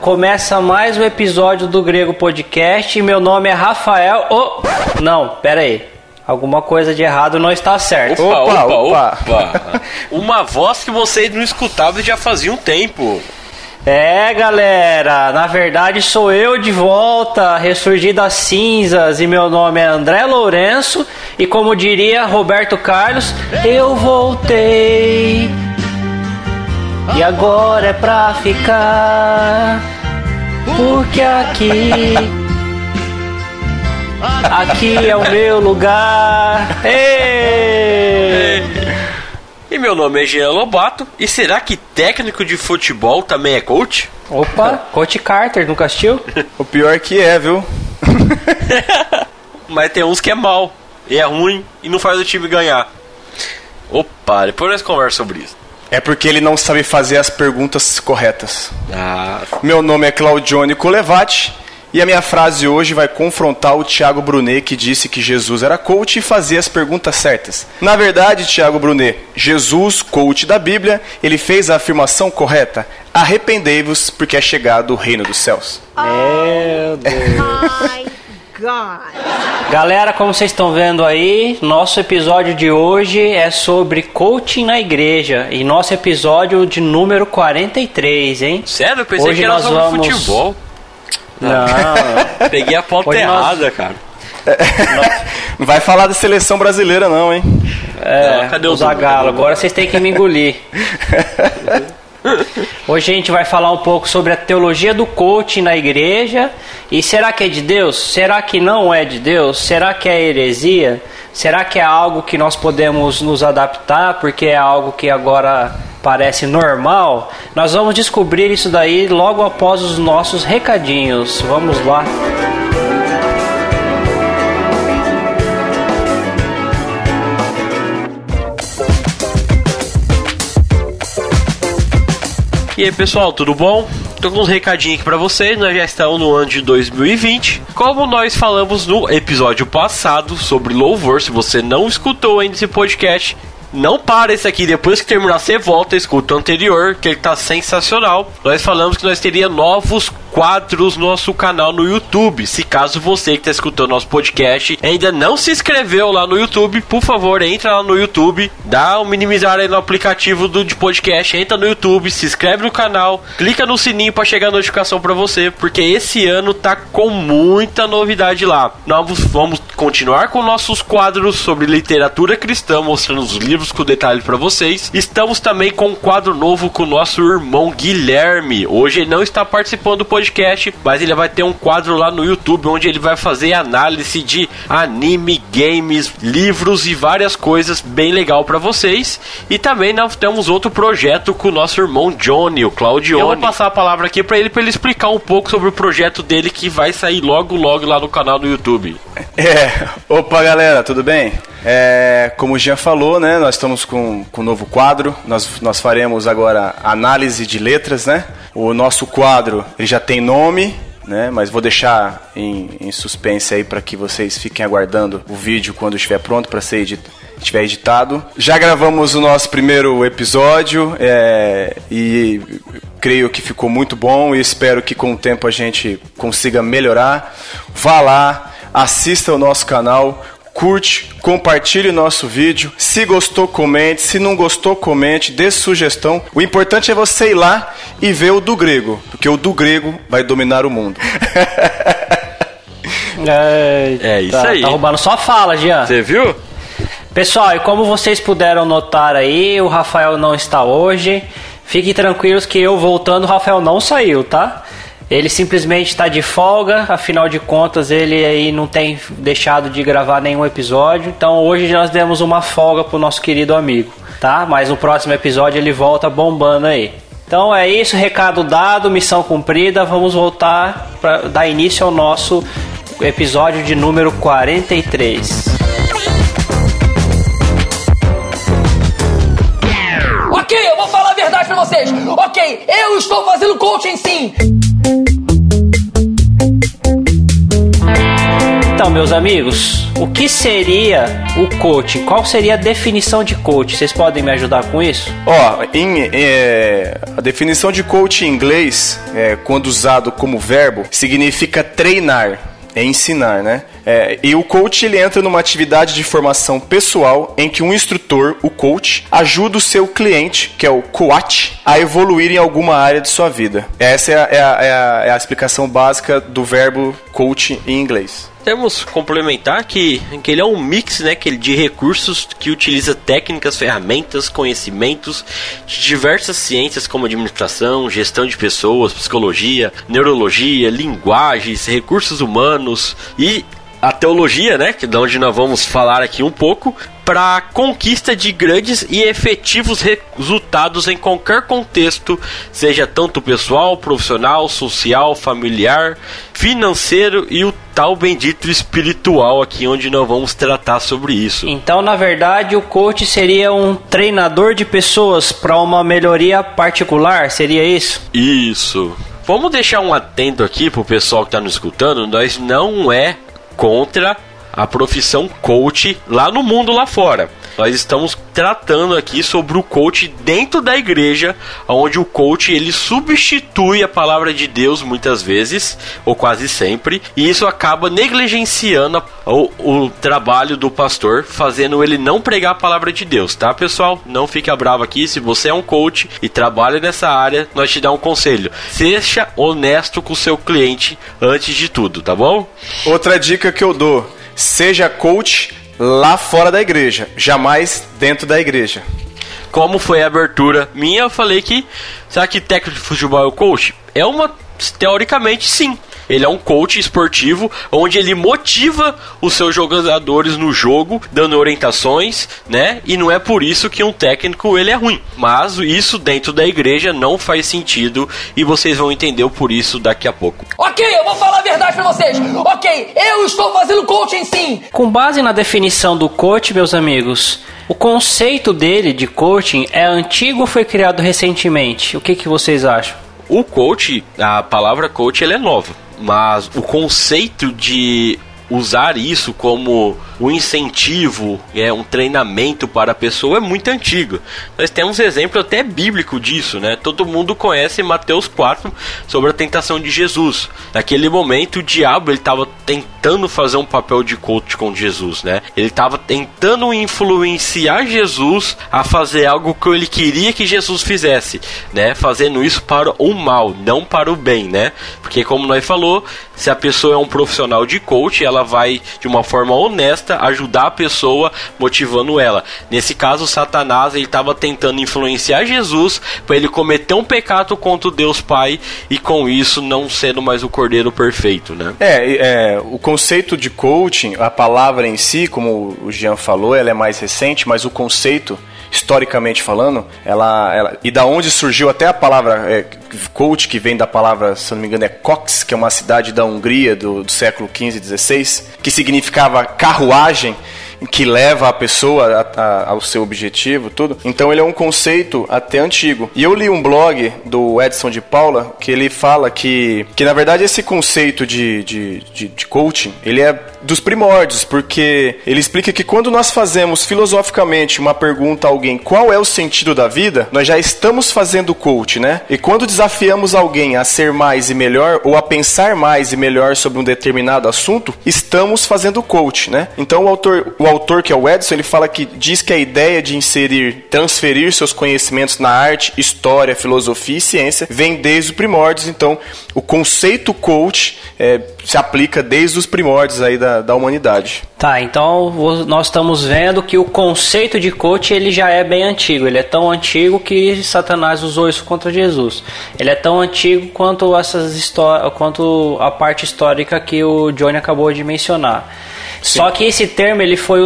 começa mais um episódio do Grego Podcast e meu nome é Rafael... Não, pera aí. Alguma coisa de errado não está certo. Opa. Uma voz que vocês não escutavam já fazia um tempo. É, galera, na verdade sou eu de volta, ressurgi das cinzas, e meu nome é André Lourenço, e como diria Roberto Carlos, eu voltei, e agora é pra ficar, porque aqui é o meu lugar. Ei! E meu nome é Jean Lobato. E será que técnico de futebol também é coach? Opa, Coach Carter, nunca assistiu? O pior que é, viu? Mas tem uns que é mal, e é ruim, e não faz o time ganhar. Opa, depois nós conversamos sobre isso. É porque ele não sabe fazer as perguntas corretas. Ah. Meu nome é Claudione Colevati. E a minha frase hoje vai confrontar o Thiago Brunet, que disse que Jesus era coach e fazia as perguntas certas. Na verdade, Thiago Brunet, Jesus, coach da Bíblia, ele fez a afirmação correta. Arrependei-vos, porque é chegado o reino dos céus. Meu Deus. My God. Galera, como vocês estão vendo aí, nosso episódio de hoje é sobre coaching na igreja. E nosso episódio de número 43, hein? Sério? Eu pensei Hoje que era nós sobre vamos... futebol. Não. Peguei a pauta errada, cara. Não vai falar da seleção brasileira não, hein? É, cadê o o Zagallo? Agora vocês têm que me engolir. Hoje a gente vai falar um pouco sobre a teologia do coaching na igreja. E será que é de Deus? Será que não é de Deus? Será que é heresia? Será que é algo que nós podemos nos adaptar porque é algo que agora parece normal? Nós vamos descobrir isso daí logo após os nossos recadinhos. Vamos lá. E aí, pessoal, tudo bom? Tô com uns recadinhos aqui pra vocês. Nós já estamos no ano de 2020. Como nós falamos no episódio passado sobre louvor, se você não escutou ainda esse podcast, não para esse aqui, depois que terminar você volta, escuta o anterior, que ele tá sensacional. Nós falamos que nós teríamos novos quadros no nosso canal no YouTube. Se caso você que está escutando nosso podcast ainda não se inscreveu lá no YouTube, por favor, entra lá no YouTube, dá um minimizar aí no aplicativo de podcast, entra no YouTube, se inscreve no canal, clica no sininho para chegar a notificação para você, porque esse ano tá com muita novidade lá. Nós vamos continuar com nossos quadros sobre literatura cristã, mostrando os livros com detalhes para vocês. Estamos também com um quadro novo com o nosso irmão Guilherme. Hoje ele não está participando do podcast, mas ele vai ter um quadro lá no YouTube onde ele vai fazer análise de anime, games, livros e várias coisas bem legal para vocês. E também nós temos outro projeto com o nosso irmão Johnny, o Claudione. Eu vou passar a palavra aqui para ele explicar um pouco sobre o projeto dele que vai sair logo lá no canal do YouTube. Opa galera, tudo bem? Como o Jean falou, né, nós estamos com um novo quadro. Nós faremos agora análise de letras, né? O nosso quadro ele já tem nome, né? Mas vou deixar em suspense aí para que vocês fiquem aguardando o vídeo quando estiver pronto para ser estiver editado. Já gravamos o nosso primeiro episódio e creio que ficou muito bom e espero que com o tempo a gente consiga melhorar. Vá lá, assista o nosso canal, curte, compartilhe o nosso vídeo. Se gostou, comente. Se não gostou, comente, dê sugestão. O importante é você ir lá e ver o do grego, porque o do grego vai dominar o mundo. É isso aí. Tá roubando sua fala, Jean. Você viu? Pessoal, e como vocês puderam notar aí, o Rafael não está hoje. Fiquem tranquilos que eu voltando, o Rafael não saiu, tá? Ele simplesmente está de folga, afinal de contas ele aí não tem deixado de gravar nenhum episódio. Então hoje nós demos uma folga pro nosso querido amigo, tá? Mas no próximo episódio ele volta bombando aí. Então é isso, recado dado, missão cumprida. Vamos voltar para dar início ao nosso episódio de número 43. Ok, eu vou falar a verdade pra vocês. Ok, eu estou fazendo coaching sim. Então, Então, meus amigos, o que seria o coaching? Qual seria a definição de coaching? Vocês podem me ajudar com isso? A definição de coaching em inglês, quando usado como verbo, significa treinar. É ensinar, né? E o coach, ele entra numa atividade de formação pessoal em que um instrutor, o coach, ajuda o seu cliente, que é o coach, a evoluir em alguma área de sua vida. Essa é a explicação básica do verbo coach em inglês. Temos complementar que ele é um mix, né, de recursos que utiliza técnicas, ferramentas, conhecimentos de diversas ciências como administração, gestão de pessoas, psicologia, neurologia, linguagens, recursos humanos e a teologia, né, que é de onde nós vamos falar aqui um pouco, para a conquista de grandes e efetivos resultados em qualquer contexto, seja tanto pessoal, profissional, social, familiar, financeiro e o tal bendito espiritual aqui, onde nós vamos tratar sobre isso. Então, na verdade, o coach seria um treinador de pessoas para uma melhoria particular, seria isso? Isso. Vamos deixar um atento aqui pro pessoal que está nos escutando, nós não contra a profissão coach lá no mundo lá fora. Nós estamos tratando aqui sobre o coach dentro da igreja, onde o coach ele substitui a palavra de Deus muitas vezes, ou quase sempre, e isso acaba negligenciando o trabalho do pastor, fazendo ele não pregar a palavra de Deus, tá, pessoal? Não fica bravo aqui, se você é um coach e trabalha nessa área, nós te damos um conselho: seja honesto com o seu cliente antes de tudo, tá bom? Outra dica que eu dou: seja coach lá fora da igreja, jamais dentro da igreja. Como foi a abertura minha, eu falei que, será que técnico de futebol é o coach? Teoricamente sim. Ele é um coach esportivo, onde ele motiva os seus jogadores no jogo, dando orientações, né? E não é por isso que um técnico ele é ruim. Mas isso dentro da igreja não faz sentido e vocês vão entender o por isso daqui a pouco. Ok, eu vou falar a verdade pra vocês. Ok, eu estou fazendo coaching sim. Com base na definição do coach, meus amigos, o conceito dele de coaching é antigo ou foi criado recentemente? O que vocês acham? O coach, a palavra coach, ela é nova. Mas o conceito de usar isso como um incentivo, um treinamento para a pessoa é muito antigo. Nós temos exemplo até bíblico disso, né? Todo mundo conhece Mateus 4 sobre a tentação de Jesus. Naquele momento o diabo estava tentando fazer um papel de coach com Jesus, né? Ele estava tentando influenciar Jesus a fazer algo que ele queria que Jesus fizesse, né? Fazendo isso para o mal, não para o bem, né? Porque como nós falou, se a pessoa é um profissional de coach, ela vai de uma forma honesta ajudar a pessoa, motivando ela. Nesse caso, Satanás ele estava tentando influenciar Jesus para ele cometer um pecado contra o Deus Pai e com isso não sendo mais o Cordeiro perfeito, né? O conceito de coaching, a palavra em si, como o Jean falou, ela é mais recente, mas o conceito, historicamente falando, e da onde surgiu até a palavra coach, que vem da palavra, se não me engano, é Cox, que é uma cidade da Hungria do século XV e XVI, que significava carruagem que leva a pessoa ao seu objetivo, tudo. Então ele é um conceito até antigo. E eu li um blog do Edson de Paula que ele fala que na verdade esse conceito de coaching, ele é dos primórdios, porque ele explica que quando nós fazemos filosoficamente uma pergunta a alguém, qual é o sentido da vida, nós já estamos fazendo coach, né? E quando desafiamos alguém a ser mais e melhor, ou a pensar mais e melhor sobre um determinado assunto, estamos fazendo coach, né? Então o autor, que é o Edson, ele diz que a ideia de transferir seus conhecimentos na arte, história, filosofia e ciência vem desde os primórdios. Então o conceito coach se aplica desde os primórdios aí da humanidade. Tá, então nós estamos vendo que o conceito de coach ele já é bem antigo. Ele é tão antigo que Satanás usou isso contra Jesus. Ele é tão antigo quanto quanto a parte histórica que o Johnny acabou de mencionar. Sim. Só que esse termo ele foi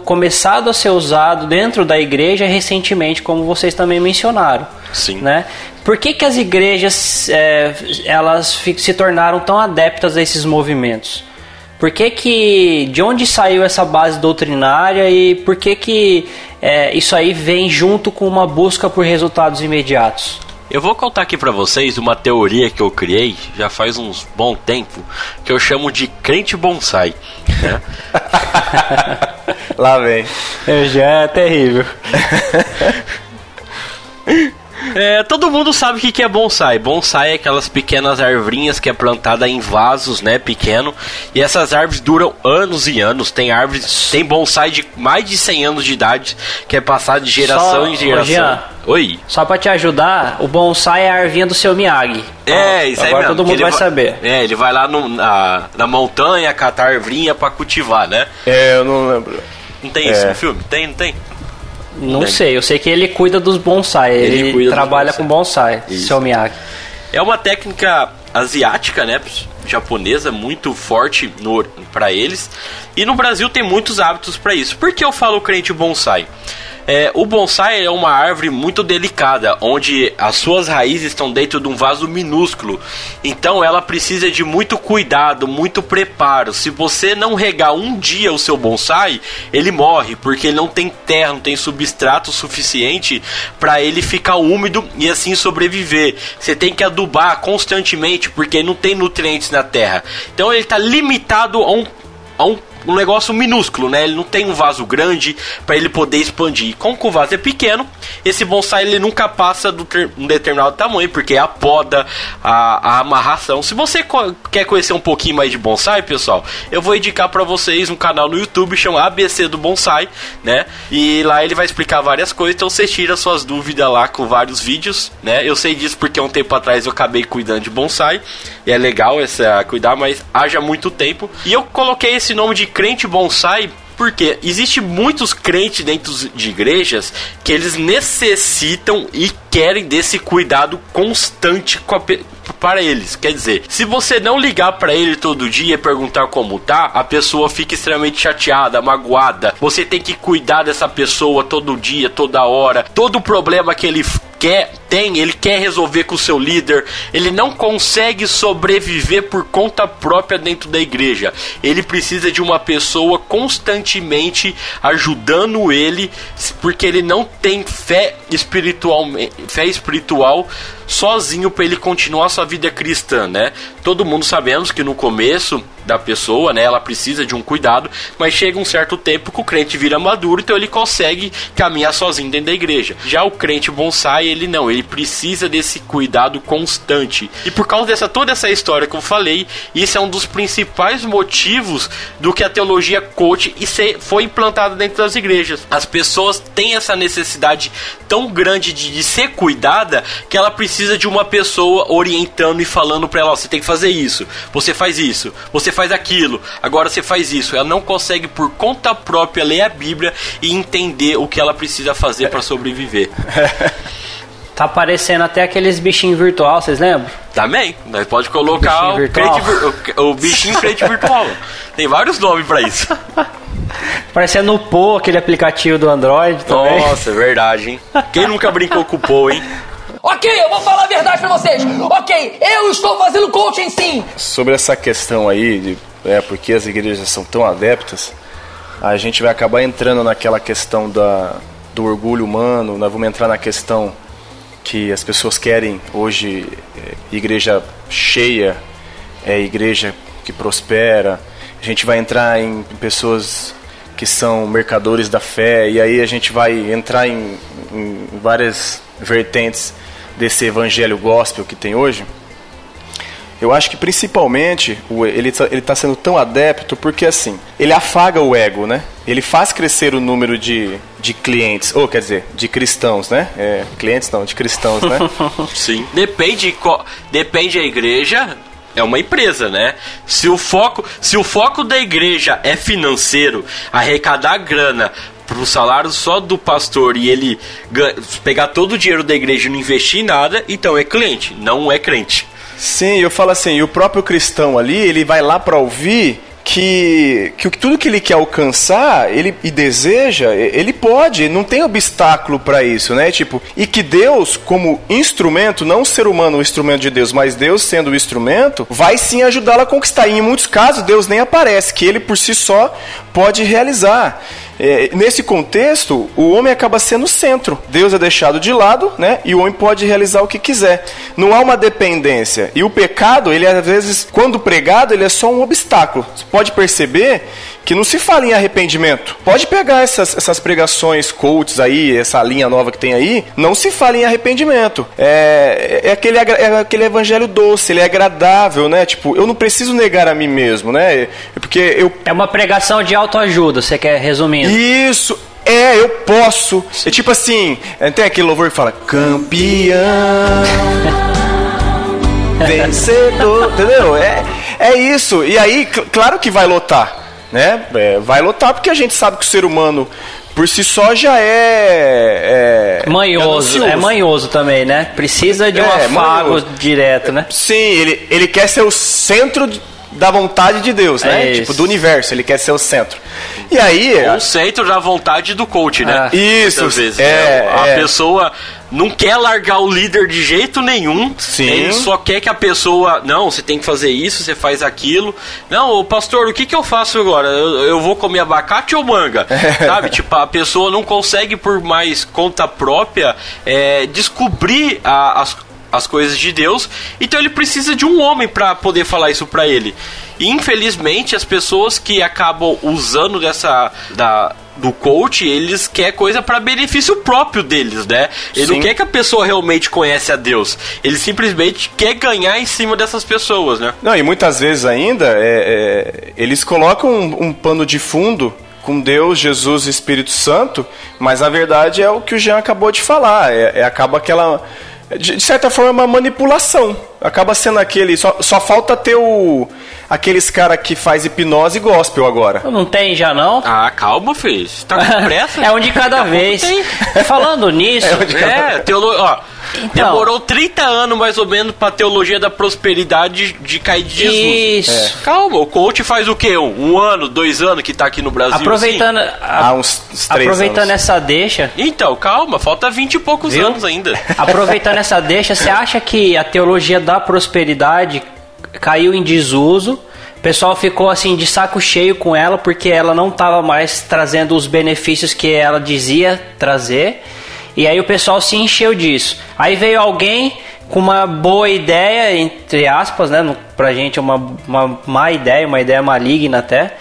começado a ser usado dentro da igreja recentemente, como vocês também mencionaram. Sim. Né? Por que as igrejas elas se tornaram tão adeptas a esses movimentos? De onde saiu essa base doutrinária e por que isso aí vem junto com uma busca por resultados imediatos? Eu vou contar aqui pra vocês uma teoria que eu criei já faz uns bom tempo, que eu chamo de crente bonsai, né? Lá vem. Já é terrível. Todo mundo sabe o que é bonsai. Bonsai é aquelas pequenas arvrinhas que é plantada em vasos, né, pequeno. E essas árvores duram anos e anos. Tem bonsai de mais de 100 anos de idade, que é passado de geração em geração. Jean, oi. Só pra te ajudar, o bonsai é a arvinha do seu Miyagi. Isso aí agora mesmo. Todo mundo vai saber. Ele vai lá na montanha catar arvrinha pra cultivar, né? Eu não lembro. Não tem isso no filme? Tem, não tem? Não sei, eu sei que ele cuida dos bonsai. Ele trabalha com bonsai, seu Miyagi. É uma técnica asiática, né? Japonesa, muito forte para eles. E no Brasil tem muitos hábitos para isso. Por que eu falo crente bonsai? O bonsai é uma árvore muito delicada, onde as suas raízes estão dentro de um vaso minúsculo. Então ela precisa de muito cuidado, muito preparo. Se você não regar um dia o seu bonsai, ele morre, porque ele não tem terra, não tem substrato suficiente para ele ficar úmido e assim sobreviver. Você tem que adubar constantemente, porque não tem nutrientes na terra. Então ele está limitado a um negócio minúsculo, né? Ele não tem um vaso grande para ele poder expandir. Como que o vaso é pequeno, esse bonsai ele nunca passa de um determinado tamanho, porque é a poda, a amarração. Se você quer conhecer um pouquinho mais de bonsai, pessoal, eu vou indicar para vocês um canal no YouTube chamado ABC do Bonsai, né? E lá ele vai explicar várias coisas, então você tira suas dúvidas lá com vários vídeos, né? Eu sei disso porque um tempo atrás eu acabei cuidando de bonsai, e é legal cuidar, mas haja muito tempo. E eu coloquei esse nome de crente bonsai porque existe muitos crentes dentro de igrejas que eles necessitam e querem desse cuidado constante para eles. Quer dizer, se você não ligar para ele todo dia e perguntar como tá, a pessoa fica extremamente chateada, magoada. Você tem que cuidar dessa pessoa todo dia, toda hora. Todo problema que ele ele quer resolver com o seu líder. Ele não consegue sobreviver por conta própria dentro da igreja. Ele precisa de uma pessoa constantemente ajudando ele, porque ele não tem fé espiritual sozinho para ele continuar sua vida cristã, né? Todo mundo sabemos que no começo da pessoa, né, ela precisa de um cuidado, mas chega um certo tempo que o crente vira maduro, então ele consegue caminhar sozinho dentro da igreja. Já o crente bonsai, ele não, ele precisa desse cuidado constante. E por causa toda essa história que eu falei, isso é um dos principais motivos do que a teologia coach foi implantada dentro das igrejas. As pessoas têm essa necessidade tão grande de ser cuidada, que ela precisa de uma pessoa orientando e falando para ela, você tem que fazer isso, você faz isso, você faz aquilo, agora você faz isso. Ela não consegue por conta própria ler a Bíblia e entender o que ela precisa fazer para sobreviver. Tá aparecendo até aqueles bichinhos virtual, vocês lembram? Também, nós pode colocar o bichinho crente virtual. Tem vários nomes para isso. Parecendo o Pô, aquele aplicativo do Android também. Nossa, é verdade, hein? Quem nunca brincou com o Pô, hein? Ok, eu vou falar a verdade pra vocês. Ok, eu estou fazendo coaching sim. Sobre essa questão aí, porque as igrejas são tão adeptas, a gente vai acabar entrando naquela questão do orgulho humano. Nós vamos entrar na questão que as pessoas querem hoje, igreja cheia, igreja que prospera. A gente vai entrar em pessoas que são mercadores da fé, e aí a gente vai entrar em várias vertentes desse evangelho gospel que tem hoje. Eu acho que principalmente ele está sendo tão adepto porque assim, ele afaga o ego, né? Ele faz crescer o número de clientes, ou quer dizer, de cristãos, né? Clientes não, de cristãos, né? Sim. Depende da igreja. É uma empresa, né? Se o foco da igreja é financeiro, arrecadar grana pro salário só do pastor e ele pegar todo o dinheiro da igreja e não investir em nada, então é cliente, não é crente. Sim, eu falo assim, e o próprio cristão ali, ele vai lá para ouvir que tudo que ele quer alcançar, e deseja, ele pode, não tem obstáculo para isso, né? E que Deus, como instrumento, não o ser humano o instrumento de Deus, mas Deus sendo o instrumento, vai sim ajudá-la a conquistar. E em muitos casos Deus nem aparece, que ele por si só pode realizar. Nesse contexto, o homem acaba sendo o centro. Deus é deixado de lado, né? E o homem pode realizar o que quiser. Não há uma dependência. E o pecado, ele às vezes, quando pregado, ele é só um obstáculo. Você pode perceber que não se fala em arrependimento. Pode pegar essas pregações coaches aí, essa linha nova que tem aí, não se fala em arrependimento. É aquele evangelho doce, ele é agradável, né? Tipo, eu não preciso negar a mim mesmo, né? Porque eu... É uma pregação de autoajuda, você quer resumindo? Isso! Eu posso. É tipo assim, tem aquele louvor que fala, campeão, vencedor, entendeu? É isso. E aí, claro que vai lotar. Né? Vai lotar porque a gente sabe que o ser humano por si só já é manhoso, manhoso também, né? Precisa de um afago direto, né? Sim, ele quer ser o centro da vontade de Deus, né? Tipo, do universo, ele quer ser o centro. E aí... O centro da vontade do coach, né? Isso, muitas vezes, a pessoa não quer largar o líder de jeito nenhum. Sim. Ele só quer que a pessoa... Não, você tem que fazer isso, você faz aquilo. Não, pastor, o que eu faço agora? Eu vou comer abacate ou manga? Sabe? Tipo, a pessoa não consegue, por mais conta própria, descobrir as coisas de Deus, então ele precisa de um homem para poder falar isso para ele. E infelizmente as pessoas que acabam usando do coach, eles querem coisa para benefício próprio deles, né? Ele Sim. não quer que a pessoa realmente conhece a Deus, ele simplesmente quer ganhar em cima dessas pessoas, né? Não, e muitas vezes ainda eles colocam um pano de fundo com Deus, Jesus e Espírito Santo, mas a verdade é o que o Jean acabou de falar, acaba aquela... De certa forma, uma manipulação. Acaba sendo aquele... Só falta ter aqueles cara que faz hipnose gospel agora. Não tem já, não? Ah, calma, filho. Você tá com pressa? É um de cada vez. Falando nisso... Demorou 30 anos, mais ou menos, pra teologia da prosperidade de cair de Jesus. Isso. Calma, o coach faz o quê? Um ano, 2 anos que tá aqui no Brasil? Aproveitando, Há uns 3 aproveitando anos. essa deixa... Então, calma, falta 20 e poucos anos ainda. Aproveitando essa deixa, você acha que a teologia da prosperidade caiu em desuso? O pessoal ficou assim de saco cheio com ela porque ela não estava mais trazendo os benefícios que ela dizia trazer. E aí o pessoal se encheu disso. Aí veio alguém com uma boa ideia, entre aspas, né? Pra gente é uma má ideia, uma ideia maligna até.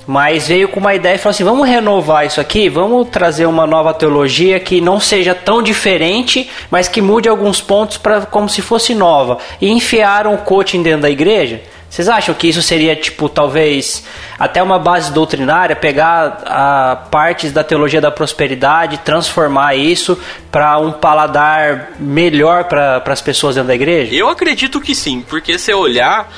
Mas veio com uma ideia e falou assim, vamos renovar isso aqui, vamos trazer uma nova teologia que não seja tão diferente, mas que mude alguns pontos como se fosse nova. E enfiaram o coaching dentro da igreja. Vocês acham que isso seria, tipo, talvez até uma base doutrinária, pegar partes da teologia da prosperidade, transformar isso para um paladar melhor para as pessoas dentro da igreja? Eu acredito que sim, porque se olhar,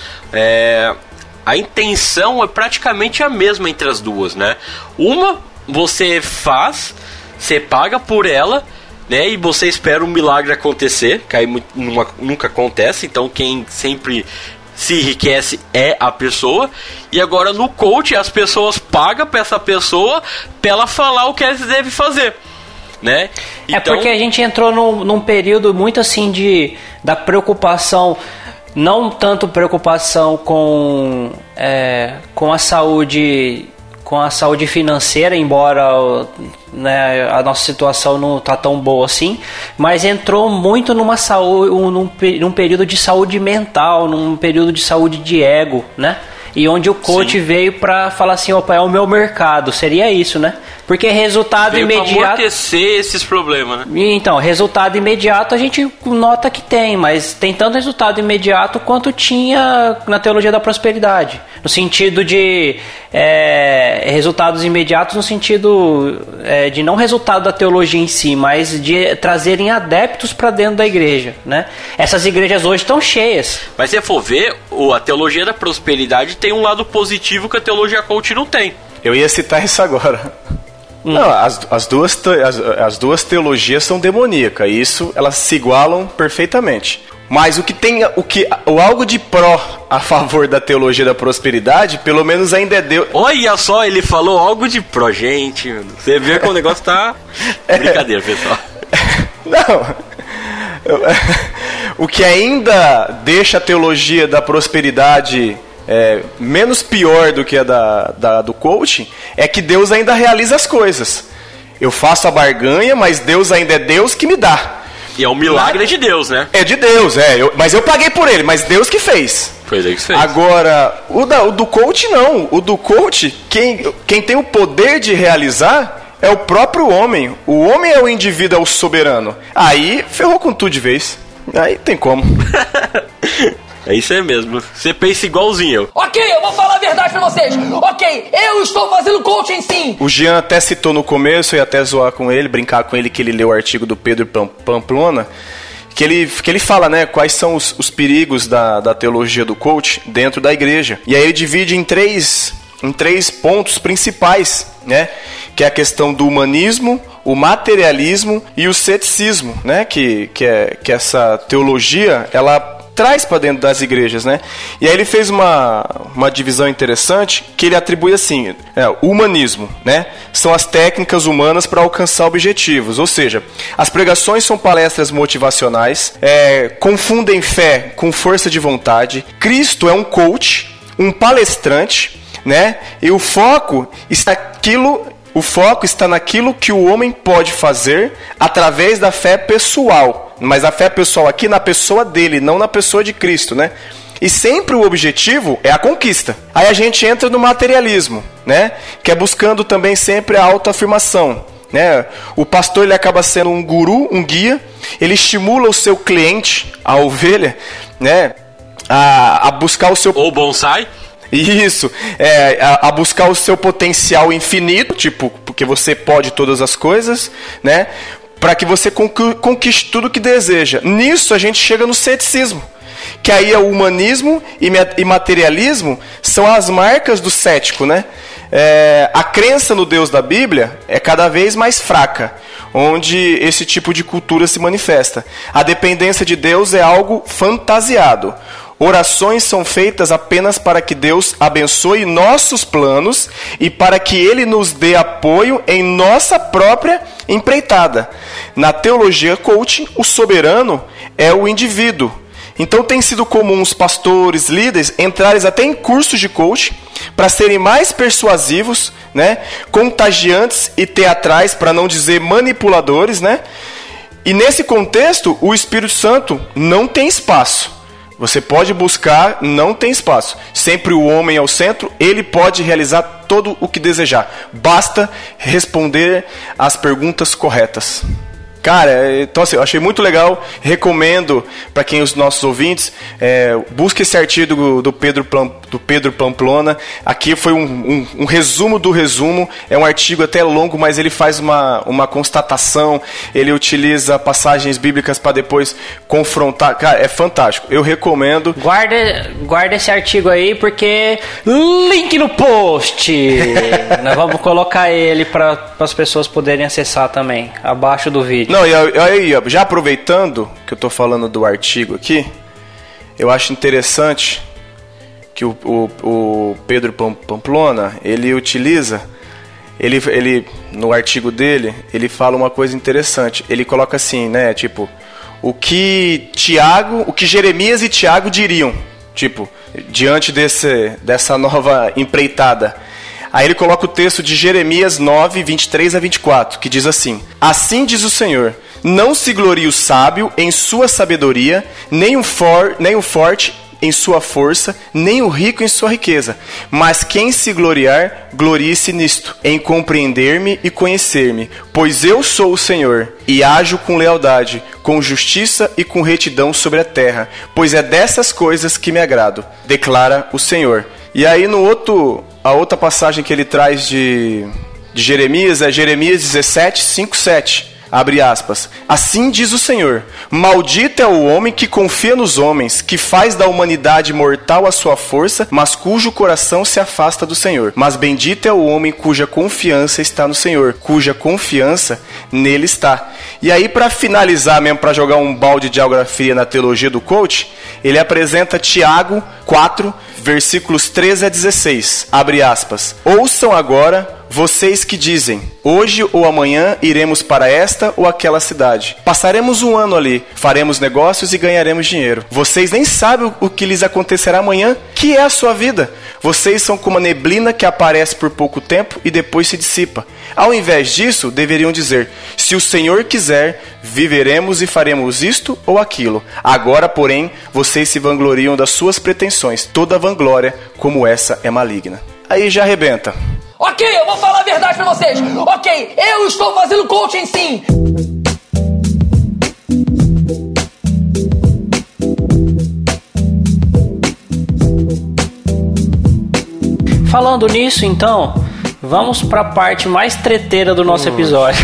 a intenção é praticamente a mesma entre as duas, né? Uma, você faz, você paga por ela, né? E você espera um milagre acontecer, que aí nunca acontece, então quem sempre... se enriquece é a pessoa. E agora no coach as pessoas pagam para essa pessoa para ela falar o que ela deve fazer, né? Então... porque a gente entrou num período muito assim da preocupação, não tanto preocupação com a saúde financeira, embora né, a nossa situação não está tão boa assim, mas entrou muito num período de saúde mental, num período de saúde de ego, né? E onde o coach veio para falar assim, opa, é o meu mercado, seria isso, né? Porque resultado veio imediato... para amortecer esses problemas, né? Então, resultado imediato a gente nota que tem, mas tem tanto resultado imediato quanto tinha na teologia da prosperidade. No sentido de resultados imediatos, no sentido de não resultado da teologia em si, mas de trazerem adeptos para dentro da igreja, né? Essas igrejas hoje estão cheias. Mas se for ver, a teologia da prosperidade tem um lado positivo que a teologia coach não tem. Eu ia citar isso agora. Não, as duas teologias são demoníacas, isso elas se igualam perfeitamente. Mas o algo de pró a favor da teologia da prosperidade, pelo menos ainda é Deus. Olha só, ele falou algo de pró, gente. Você vê que o negócio tá brincadeira, pessoal. Não. O que ainda deixa a teologia da prosperidade menos pior do que a do coaching é que Deus ainda realiza as coisas. Eu faço a barganha, mas Deus ainda é Deus que me dá. E é um milagre de Deus, né? É de Deus, mas eu paguei por ele, mas Deus que fez. Foi ele que fez. Agora, o do coach não. O do coach, quem tem o poder de realizar é o próprio homem. O homem é o indivíduo, é o soberano. Aí ferrou com tudo de vez. Aí tem como. É isso aí mesmo. Você pensa igualzinho. Ok, eu vou falar a verdade pra vocês. Ok, eu estou fazendo coaching sim. O Jean até citou no começo, eu ia até zoar com ele, brincar com ele, que ele leu o artigo do Pedro Pamplona, que ele fala, né, quais são os perigos da teologia do coach dentro da igreja. E aí ele divide em três pontos principais, né, que é a questão do humanismo, o materialismo e o ceticismo, né, que essa teologia, ela traz para dentro das igrejas, né? E aí ele fez uma divisão interessante que ele atribui assim, o humanismo, né? São as técnicas humanas para alcançar objetivos, ou seja, as pregações são palestras motivacionais, confundem fé com força de vontade. Cristo é um coach, um palestrante, né? E o foco está naquilo que o homem pode fazer através da fé pessoal. Mas a fé pessoal aqui na pessoa dele, não na pessoa de Cristo, né? E sempre o objetivo é a conquista. Aí a gente entra no materialismo, né? Que é buscando também sempre a autoafirmação, né? O pastor, ele acaba sendo um guru, um guia. Ele estimula o seu cliente, a ovelha, né? A buscar o seu... Ou bonsai. Isso, a buscar o seu potencial infinito, tipo, porque você pode todas as coisas, né? Para que você conquiste tudo o que deseja. Nisso a gente chega no ceticismo, que aí é o humanismo e materialismo são as marcas do cético, né? A crença no Deus da Bíblia é cada vez mais fraca, onde esse tipo de cultura se manifesta. A dependência de Deus é algo fantasiado. Orações são feitas apenas para que Deus abençoe nossos planos e para que Ele nos dê apoio em nossa própria empreitada. Na teologia coaching, o soberano é o indivíduo. Então tem sido comum os pastores, líderes, entrarem até em cursos de coaching para serem mais persuasivos, né? Contagiantes e teatrais, para não dizer manipuladores, né? E nesse contexto, o Espírito Santo não tem espaço. Você pode buscar, não tem espaço. Sempre o homem é o centro, ele pode realizar todo o que desejar. Basta responder as perguntas corretas. Cara, então assim, eu achei muito legal, recomendo para quem os nossos ouvintes, busque esse artigo do Pedro Pamplona. Aqui foi um resumo do resumo, é um artigo até longo, mas ele faz uma constatação, ele utiliza passagens bíblicas para depois confrontar. Cara, é fantástico, eu recomendo. Guarda esse artigo aí, porque link no post. Nós vamos colocar ele para as pessoas poderem acessar também, abaixo do vídeo. Não, e aí, já aproveitando que eu estou falando do artigo aqui, eu acho interessante que o Pedro Pamplona, ele utiliza, ele no artigo dele, ele fala uma coisa interessante. Ele coloca assim, né, tipo, o que Jeremias e Tiago diriam, tipo, diante dessa nova empreitada. Aí ele coloca o texto de Jeremias 9, 23 a 24, que diz assim: Assim diz o Senhor, não se glorie o sábio em sua sabedoria, nem o forte em sua força, nem o rico em sua riqueza. Mas quem se gloriar, glorie-se nisto, em compreender-me e conhecer-me. Pois eu sou o Senhor, e ajo com lealdade, com justiça e com retidão sobre a terra. Pois é dessas coisas que me agrado, declara o Senhor. E aí a outra passagem que ele traz de Jeremias é Jeremias 17, 5, 7. Abre aspas. Assim diz o Senhor: Maldito é o homem que confia nos homens, que faz da humanidade mortal a sua força, mas cujo coração se afasta do Senhor. Mas bendito é o homem cuja confiança está no Senhor, cuja confiança nele está. E aí, para finalizar mesmo, para jogar um balde de geografia na teologia do coach, ele apresenta Tiago 4, versículos 13 a 16. Abre aspas. Ouçam agora vocês que dizem, hoje ou amanhã iremos para esta ou aquela cidade. Passaremos um ano ali, faremos negócios e ganharemos dinheiro. Vocês nem sabem o que lhes acontecerá amanhã, que é a sua vida. Vocês são como a neblina que aparece por pouco tempo e depois se dissipa. Ao invés disso, deveriam dizer, se o Senhor quiser, viveremos e faremos isto ou aquilo. Agora, porém, vocês se vangloriam das suas pretensões. Toda vanglória como essa é maligna. Aí já arrebenta. Ok, eu vou falar a verdade pra vocês. Ok, eu estou fazendo coaching sim. Falando nisso, então, vamos pra parte mais treteira do nosso episódio.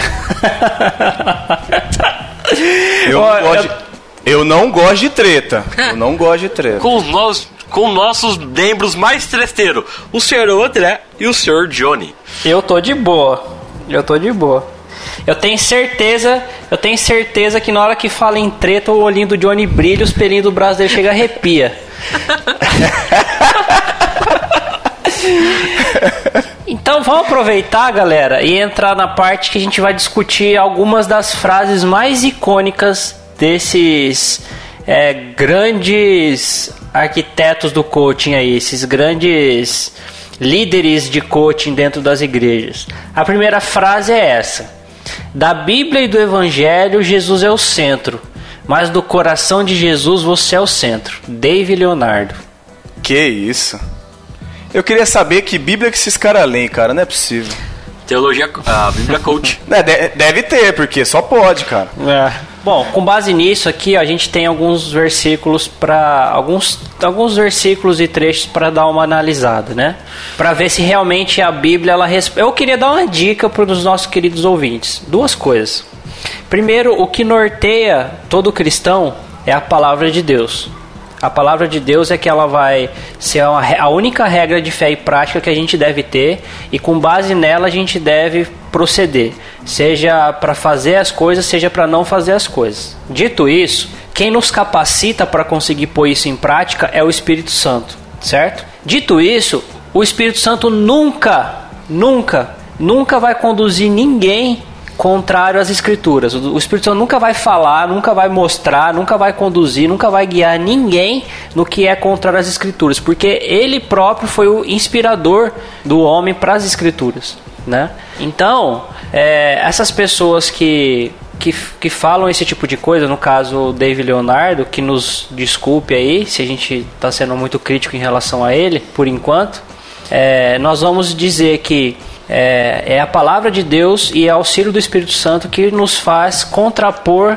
Eu não gosto de treta. Eu não gosto de treta. Com nossos membros mais treteiros, o Sr. André e o Sr. Johnny. Eu tô de boa. Eu tenho certeza que na hora que fala em treta, o olhinho do Johnny brilha, os pelinhos do braço dele chega a arrepia. Então vamos aproveitar, galera, e entrar na parte que a gente vai discutir algumas das frases mais icônicas desses grandes arquitetos do coaching aí, esses grandes líderes de coaching dentro das igrejas. A primeira frase é essa: da Bíblia e do Evangelho, Jesus é o centro, mas do coração de Jesus você é o centro. David Leonardo. Que isso? Eu queria saber que Bíblia que esses caras leem, cara, não é possível. Teologia, a Bíblia Coach. Deve ter, porque só pode, cara. Bom, com base nisso aqui, a gente tem alguns versículos para alguns versículos e trechos para dar uma analisada, né? Para ver se realmente a Bíblia Eu queria dar uma dica para os nossos queridos ouvintes. Duas coisas. Primeiro, o que norteia todo cristão é a palavra de Deus. A palavra de Deus é que ela vai ser a única regra de fé e prática que a gente deve ter, e com base nela a gente deve proceder, seja para fazer as coisas, seja para não fazer as coisas. Dito isso, quem nos capacita para conseguir pôr isso em prática é o Espírito Santo, certo? Dito isso, o Espírito Santo nunca vai conduzir ninguém contrário às Escrituras. O Espírito Santo nunca vai falar, nunca vai mostrar, nunca vai conduzir, nunca vai guiar ninguém no que é contrário às Escrituras, porque ele próprio foi o inspirador do homem para as Escrituras, né? Então, essas pessoas que falam esse tipo de coisa, no caso o David Leonardo, que nos desculpe aí se a gente está sendo muito crítico em relação a ele, por enquanto, nós vamos dizer que é a palavra de Deus e é o auxílio do Espírito Santo que nos faz contrapor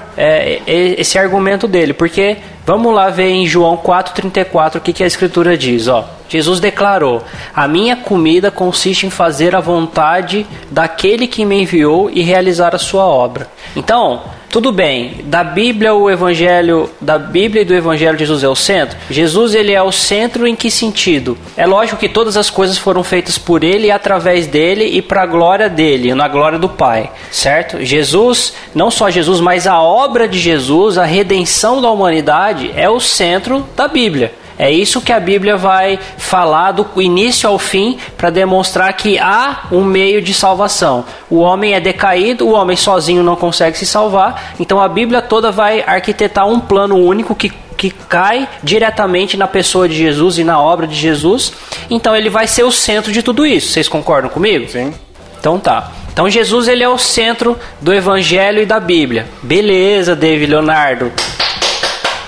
esse argumento dele. Porque, vamos lá ver em João 4,34 o que a Escritura diz. Jesus declarou: a minha comida consiste em fazer a vontade daquele que me enviou e realizar a sua obra. Então, tudo bem, da Bíblia e do Evangelho Jesus é o centro. Jesus, ele é o centro em que sentido? É lógico que todas as coisas foram feitas por ele e através dele e para a glória dele, na glória do Pai, certo? Jesus, não só Jesus, mas a obra de Jesus, a redenção da humanidade é o centro da Bíblia. É isso que a Bíblia vai falar do início ao fim para demonstrar que há um meio de salvação. O homem é decaído, o homem sozinho não consegue se salvar, então a Bíblia toda vai arquitetar um plano único que cai diretamente na pessoa de Jesus e na obra de Jesus. Então ele vai ser o centro de tudo isso. Vocês concordam comigo? Sim. Então tá. Então Jesus, ele é o centro do Evangelho e da Bíblia. Beleza, David Leonardo.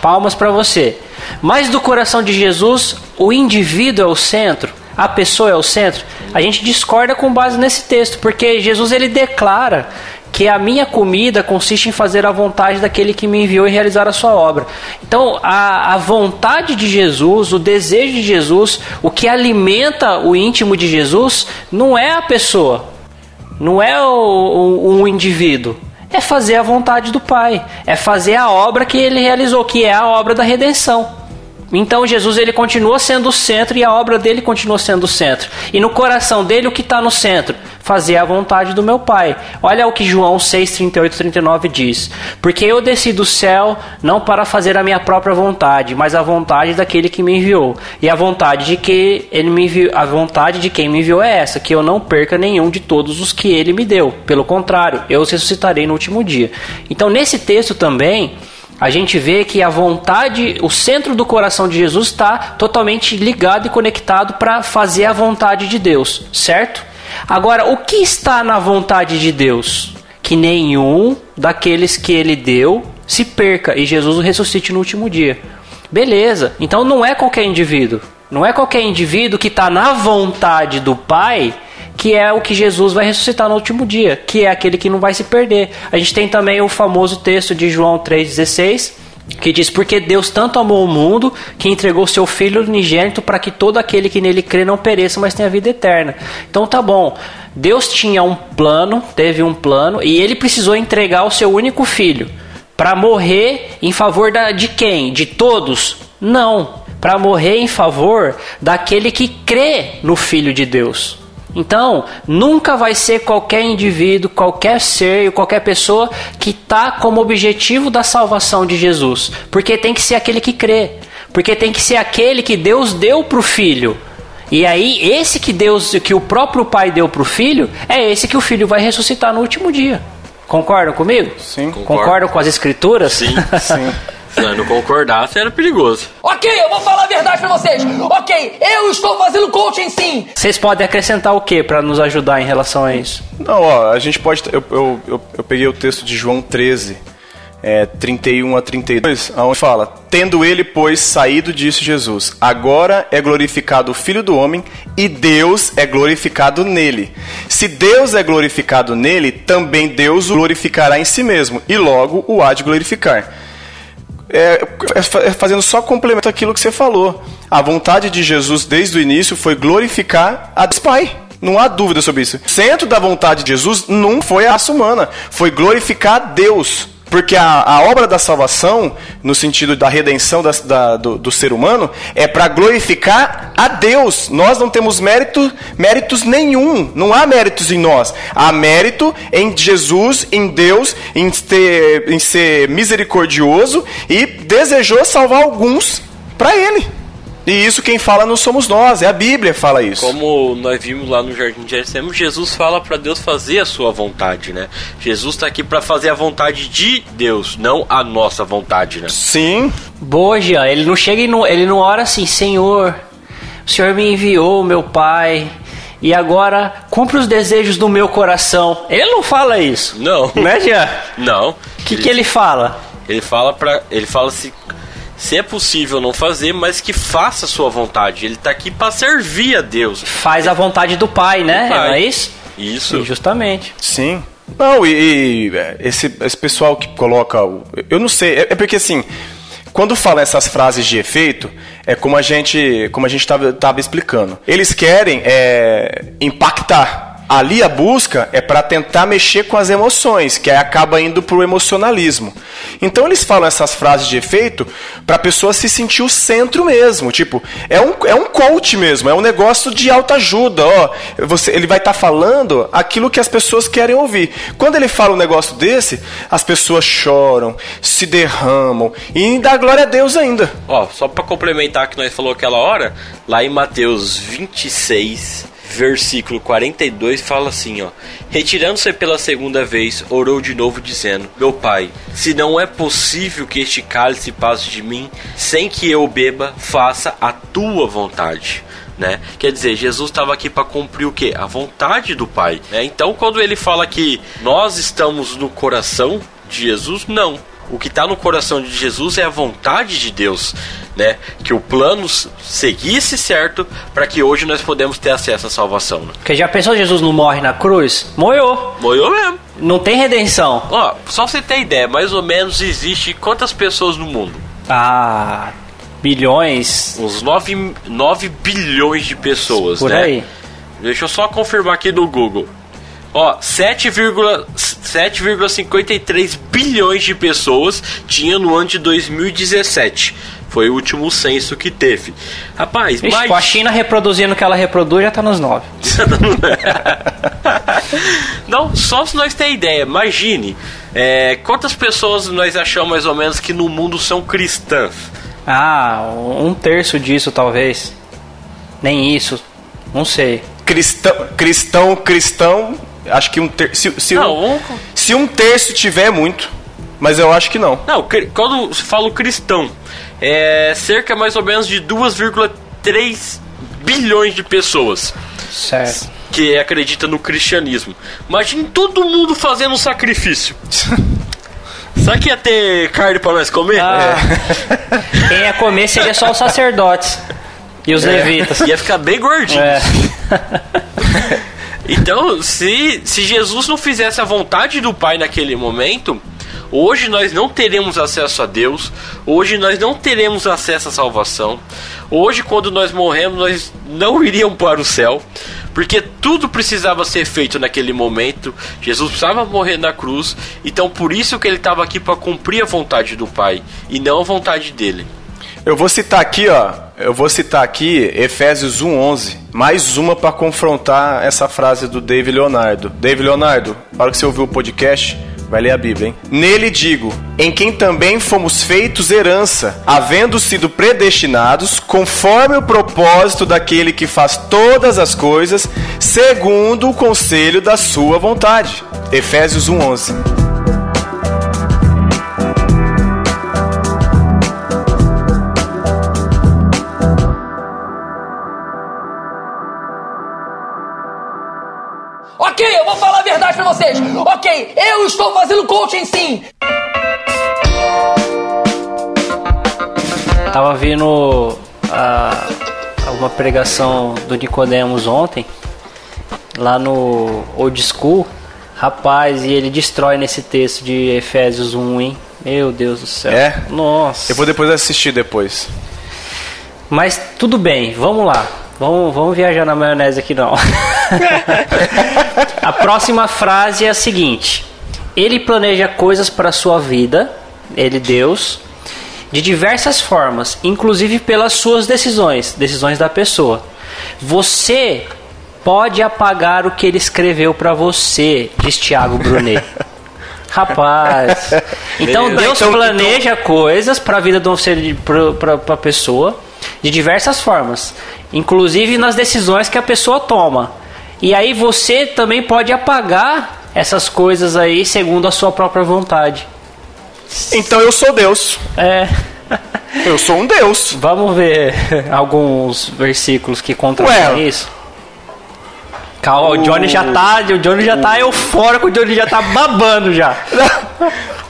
Palmas para você. Mas do coração de Jesus, o indivíduo é o centro, a pessoa é o centro. A gente discorda com base nesse texto, porque Jesus, ele declara que a minha comida consiste em fazer a vontade daquele que me enviou e realizar a sua obra. Então, a vontade de Jesus, o desejo de Jesus, o que alimenta o íntimo de Jesus, não é a pessoa, não é um indivíduo. É fazer a vontade do Pai, é fazer a obra que ele realizou, que é a obra da redenção. Então Jesus, ele continua sendo o centro e a obra dele continua sendo o centro. E no coração dele, o que está no centro? fazer a vontade do meu Pai. Olha o que João 6, 38 e 39 diz. Porque eu desci do céu não para fazer a minha própria vontade, mas a vontade daquele que me enviou. E a vontade de que ele me enviou, a vontade de quem me enviou é essa, que eu não perca nenhum de todos os que ele me deu. Pelo contrário, eu os ressuscitarei no último dia. Então, nesse texto também, a gente vê que a vontade, o centro do coração de Jesus está totalmente ligado e conectado para fazer a vontade de Deus, certo? Agora, o que está na vontade de Deus? Que nenhum daqueles que ele deu se perca e Jesus o ressuscite no último dia. Beleza, então não é qualquer indivíduo. Não é qualquer indivíduo que está na vontade do Pai que é o que Jesus vai ressuscitar no último dia, que é aquele que não vai se perder. A gente tem também o famoso texto de João 3,16, que diz, porque Deus tanto amou o mundo, que entregou seu Filho unigênito, para que todo aquele que nele crê não pereça, mas tenha vida eterna. Então tá bom, Deus tinha um plano, teve um plano, e ele precisou entregar o seu único Filho, para morrer em favor de quem? De todos? Não, para morrer em favor daquele que crê no Filho de Deus. Então, nunca vai ser qualquer indivíduo, qualquer ser, qualquer pessoa que está como objetivo da salvação de Jesus. Porque tem que ser aquele que crê. Porque tem que ser aquele que Deus deu para o Filho. E aí, esse que o próprio Pai deu para o Filho, é esse que o Filho vai ressuscitar no último dia. Concordam comigo? Sim. Concordam com as Escrituras? Sim, sim. Se não concordasse, era perigoso. Ok, eu vou falar a verdade pra vocês. Ok, eu estou fazendo coaching sim. Vocês podem acrescentar o que para nos ajudar em relação a isso? Não, ó, a gente pode... Eu peguei o texto de João 13, 31 a 32, onde fala, tendo ele, pois, saído, disse Jesus, agora é glorificado o Filho do Homem e Deus é glorificado nele. Se Deus é glorificado nele, também Deus o glorificará em si mesmo e logo o há de glorificar. Fazendo só complemento àquilo que você falou. A vontade de Jesus desde o início foi glorificar a Deus Pai. Não há dúvida sobre isso. O centro da vontade de Jesus não foi a raça humana, foi glorificar a Deus. Porque a obra da salvação, no sentido da redenção do ser humano, é para glorificar a Deus. Nós não temos méritos nenhum. Não há méritos em nós. Há mérito em Jesus, em Deus, em ser misericordioso e desejou salvar alguns para Ele. E isso quem fala não somos nós, é a Bíblia que fala isso. Como nós vimos lá no Jardim de Getsêmani, Jesus fala para Deus fazer a sua vontade, né? Jesus está aqui para fazer a vontade de Deus, não a nossa vontade, né? Sim. Boa, Jean, ele não chega e ele não ora assim, Senhor, o Senhor me enviou, meu Pai, e agora cumpre os desejos do meu coração. Ele não fala isso. Não. Né, Jean? Não. O que ele fala? Ele fala se é possível não fazer, mas que faça a sua vontade. Ele está aqui para servir a Deus. Faz a vontade do Pai, né? Pai. Não é isso? Isso. E justamente. Sim. Não, esse pessoal que coloca... Eu não sei, é porque assim... Quando fala essas frases de efeito, é como a gente estava explicando. Eles querem impactar. Ali a busca é para tentar mexer com as emoções, que aí acaba indo pro emocionalismo. Então eles falam essas frases de efeito para a pessoa se sentir o centro mesmo. Tipo, é um coach mesmo, é um negócio de autoajuda. Ele vai estar falando aquilo que as pessoas querem ouvir. Quando ele fala um negócio desse, as pessoas choram, se derramam e dá glória a Deus ainda. Só para complementar o que nós falou aquela hora, lá em Mateus 26... versículo 42 fala assim, retirando-se pela segunda vez, orou de novo dizendo, meu Pai, se não é possível que este cálice passe de mim, sem que eu beba, faça a tua vontade. Né? Quer dizer, Jesus estava aqui para cumprir o quê? A vontade do Pai, né? Então quando ele fala que nós estamos no coração de Jesus, não. O que está no coração de Jesus é a vontade de Deus, né? Que o plano seguisse certo para que hoje nós podemos ter acesso à salvação, né? Porque já pensou Jesus não morre na cruz? Morreu. Morreu mesmo. Não tem redenção. Só pra você ter ideia, mais ou menos existe quantas pessoas no mundo? Bilhões. Uns 9 bilhões de pessoas, por né? aí. Deixa eu só confirmar aqui no Google. 7,53 bilhões de pessoas tinha no ano de 2017. Foi o último censo que teve. Rapaz, com a China reproduzindo o que ela reproduz, já tá nos 9. Não, só se nós ter ideia. Imagine, quantas pessoas nós achamos mais ou menos que no mundo são cristãs? Ah, 1/3 disso talvez. Nem isso. Não sei. Cristão, acho que 1/3. Se 1/3 tiver é muito, mas eu acho que não. Não, quando se fala cristão, é cerca mais ou menos de 2,3 bilhões de pessoas. Certo. Que acredita no cristianismo. Imagine todo mundo fazendo um sacrifício. Será que ia ter carne pra nós comer? Quem ia comer seria só os sacerdotes e os levitas. Ia ficar bem gordinho. Então, se Jesus não fizesse a vontade do Pai naquele momento, hoje nós não teremos acesso a Deus. Hoje nós não teremos acesso à salvação. Hoje, quando nós morremos, nós não iríamos para o céu. Porque tudo precisava ser feito naquele momento. Jesus precisava morrer na cruz. Então por isso que ele estava aqui, para cumprir a vontade do Pai e não a vontade dele. Eu vou citar aqui, Efésios 1:11. Mais uma para confrontar essa frase do David Leonardo. David Leonardo, na hora que você ouviu o podcast, vai ler a Bíblia, hein? Nele digo, em quem também fomos feitos herança, havendo sido predestinados, conforme o propósito daquele que faz todas as coisas, segundo o conselho da sua vontade. Efésios 1:11. Ok, eu vou falar a verdade pra vocês. Ok, eu estou fazendo coaching sim. Tava vindo uma pregação do Nicodemos ontem, lá no Old School. Rapaz, e ele destrói nesse texto de Efésios 1, hein? Meu Deus do céu. Nossa. Eu vou depois assistir depois. Mas tudo bem, vamos lá. Vamos viajar na maionese aqui não. A próxima frase é a seguinte: ele planeja coisas para a sua vida, ele, Deus, de diversas formas, inclusive pelas suas decisões da pessoa. Você pode apagar o que ele escreveu para você, diz Thiago Brunet. Rapaz. Então Deus planeja coisas para a vida de um ser, para a pessoa, de diversas formas, inclusive nas decisões que a pessoa toma. E aí você também pode apagar essas coisas aí segundo a sua própria vontade. Então eu sou Deus. Eu sou um Deus. Vamos ver alguns versículos que contrapõem isso. Calma, o Johnny já tá eufórico, o Johnny já tá babando já.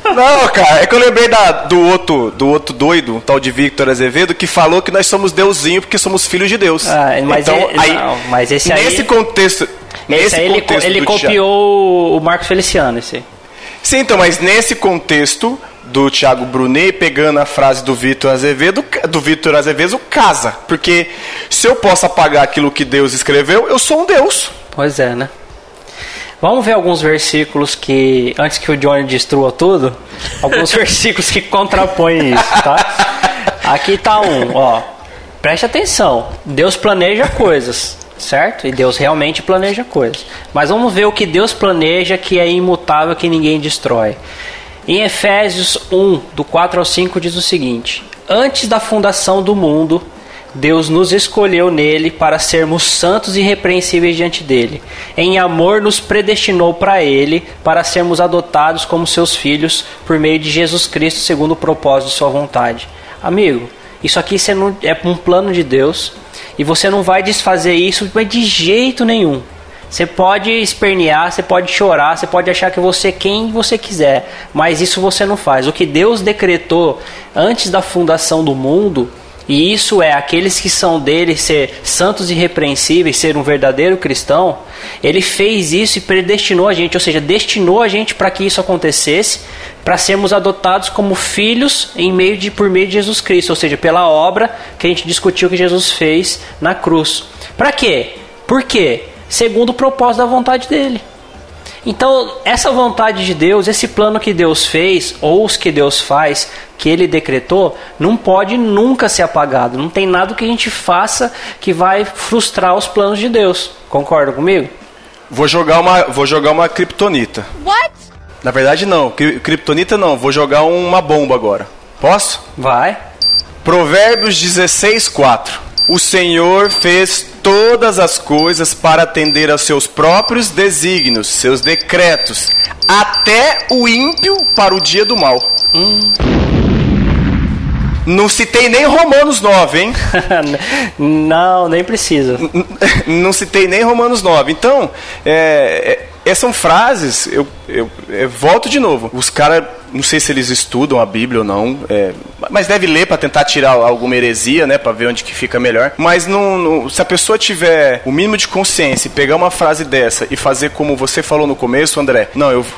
Não, cara, é que eu lembrei do outro doido, um tal de Victor Azevedo, que falou que nós somos deusinho porque somos filhos de Deus. Mas esse aí... Nesse contexto... ele copiou o Marcos Feliciano, esse aí. Sim, então, mas nesse contexto do Thiago Brunet, pegando a frase do Victor Azevedo, casa. Porque se eu posso apagar aquilo que Deus escreveu, eu sou um Deus. Pois é, né? Vamos ver alguns versículos que, antes que o Johnny destrua tudo, alguns versículos que contrapõem isso, tá? Aqui tá um, ó. Preste atenção. Deus planeja coisas, certo? E Deus realmente planeja coisas. Mas vamos ver o que Deus planeja, que é imutável, que ninguém destrói. Em Efésios 1, do 4 ao 5, diz o seguinte: antes da fundação do mundo, Deus nos escolheu nele para sermos santos e irrepreensíveis diante dele. Em amor nos predestinou para ele, para sermos adotados como seus filhos por meio de Jesus Cristo, segundo o propósito de sua vontade. Amigo, isso aqui é um plano de Deus e você não vai desfazer isso de jeito nenhum. Você pode espernear, você pode chorar, você pode achar que você é quem você quiser, mas isso você não faz. O que Deus decretou antes da fundação do mundo, e isso é aqueles que são dele ser santos e irrepreensíveis, ser um verdadeiro cristão, ele fez isso e predestinou a gente, ou seja, destinou a gente para que isso acontecesse, para sermos adotados como filhos por meio de Jesus Cristo, ou seja, pela obra que a gente discutiu que Jesus fez na cruz. Para quê? Por quê? Segundo o propósito da vontade dele. Então, essa vontade de Deus, esse plano que Deus fez, ou os que Deus faz, que ele decretou, não pode nunca ser apagado. Não tem nada que a gente faça que vai frustrar os planos de Deus. Concorda comigo? Vou jogar uma kriptonita. What? Na verdade, não. Kriptonita não. Vou jogar uma bomba agora. Posso? Vai. Provérbios 16:4. O Senhor fez todas as coisas para atender aos seus próprios desígnios, seus decretos, até o ímpio para o dia do mal. Não citei nem Romanos 9, hein? Não, nem precisa. Não citei nem Romanos 9. Então, são frases, eu volto de novo. Os caras, não sei se eles estudam a Bíblia ou não, mas deve ler para tentar tirar alguma heresia, né, para ver onde que fica melhor. Mas se a pessoa tiver o mínimo de consciência e pegar uma frase dessa e fazer como você falou no começo, André,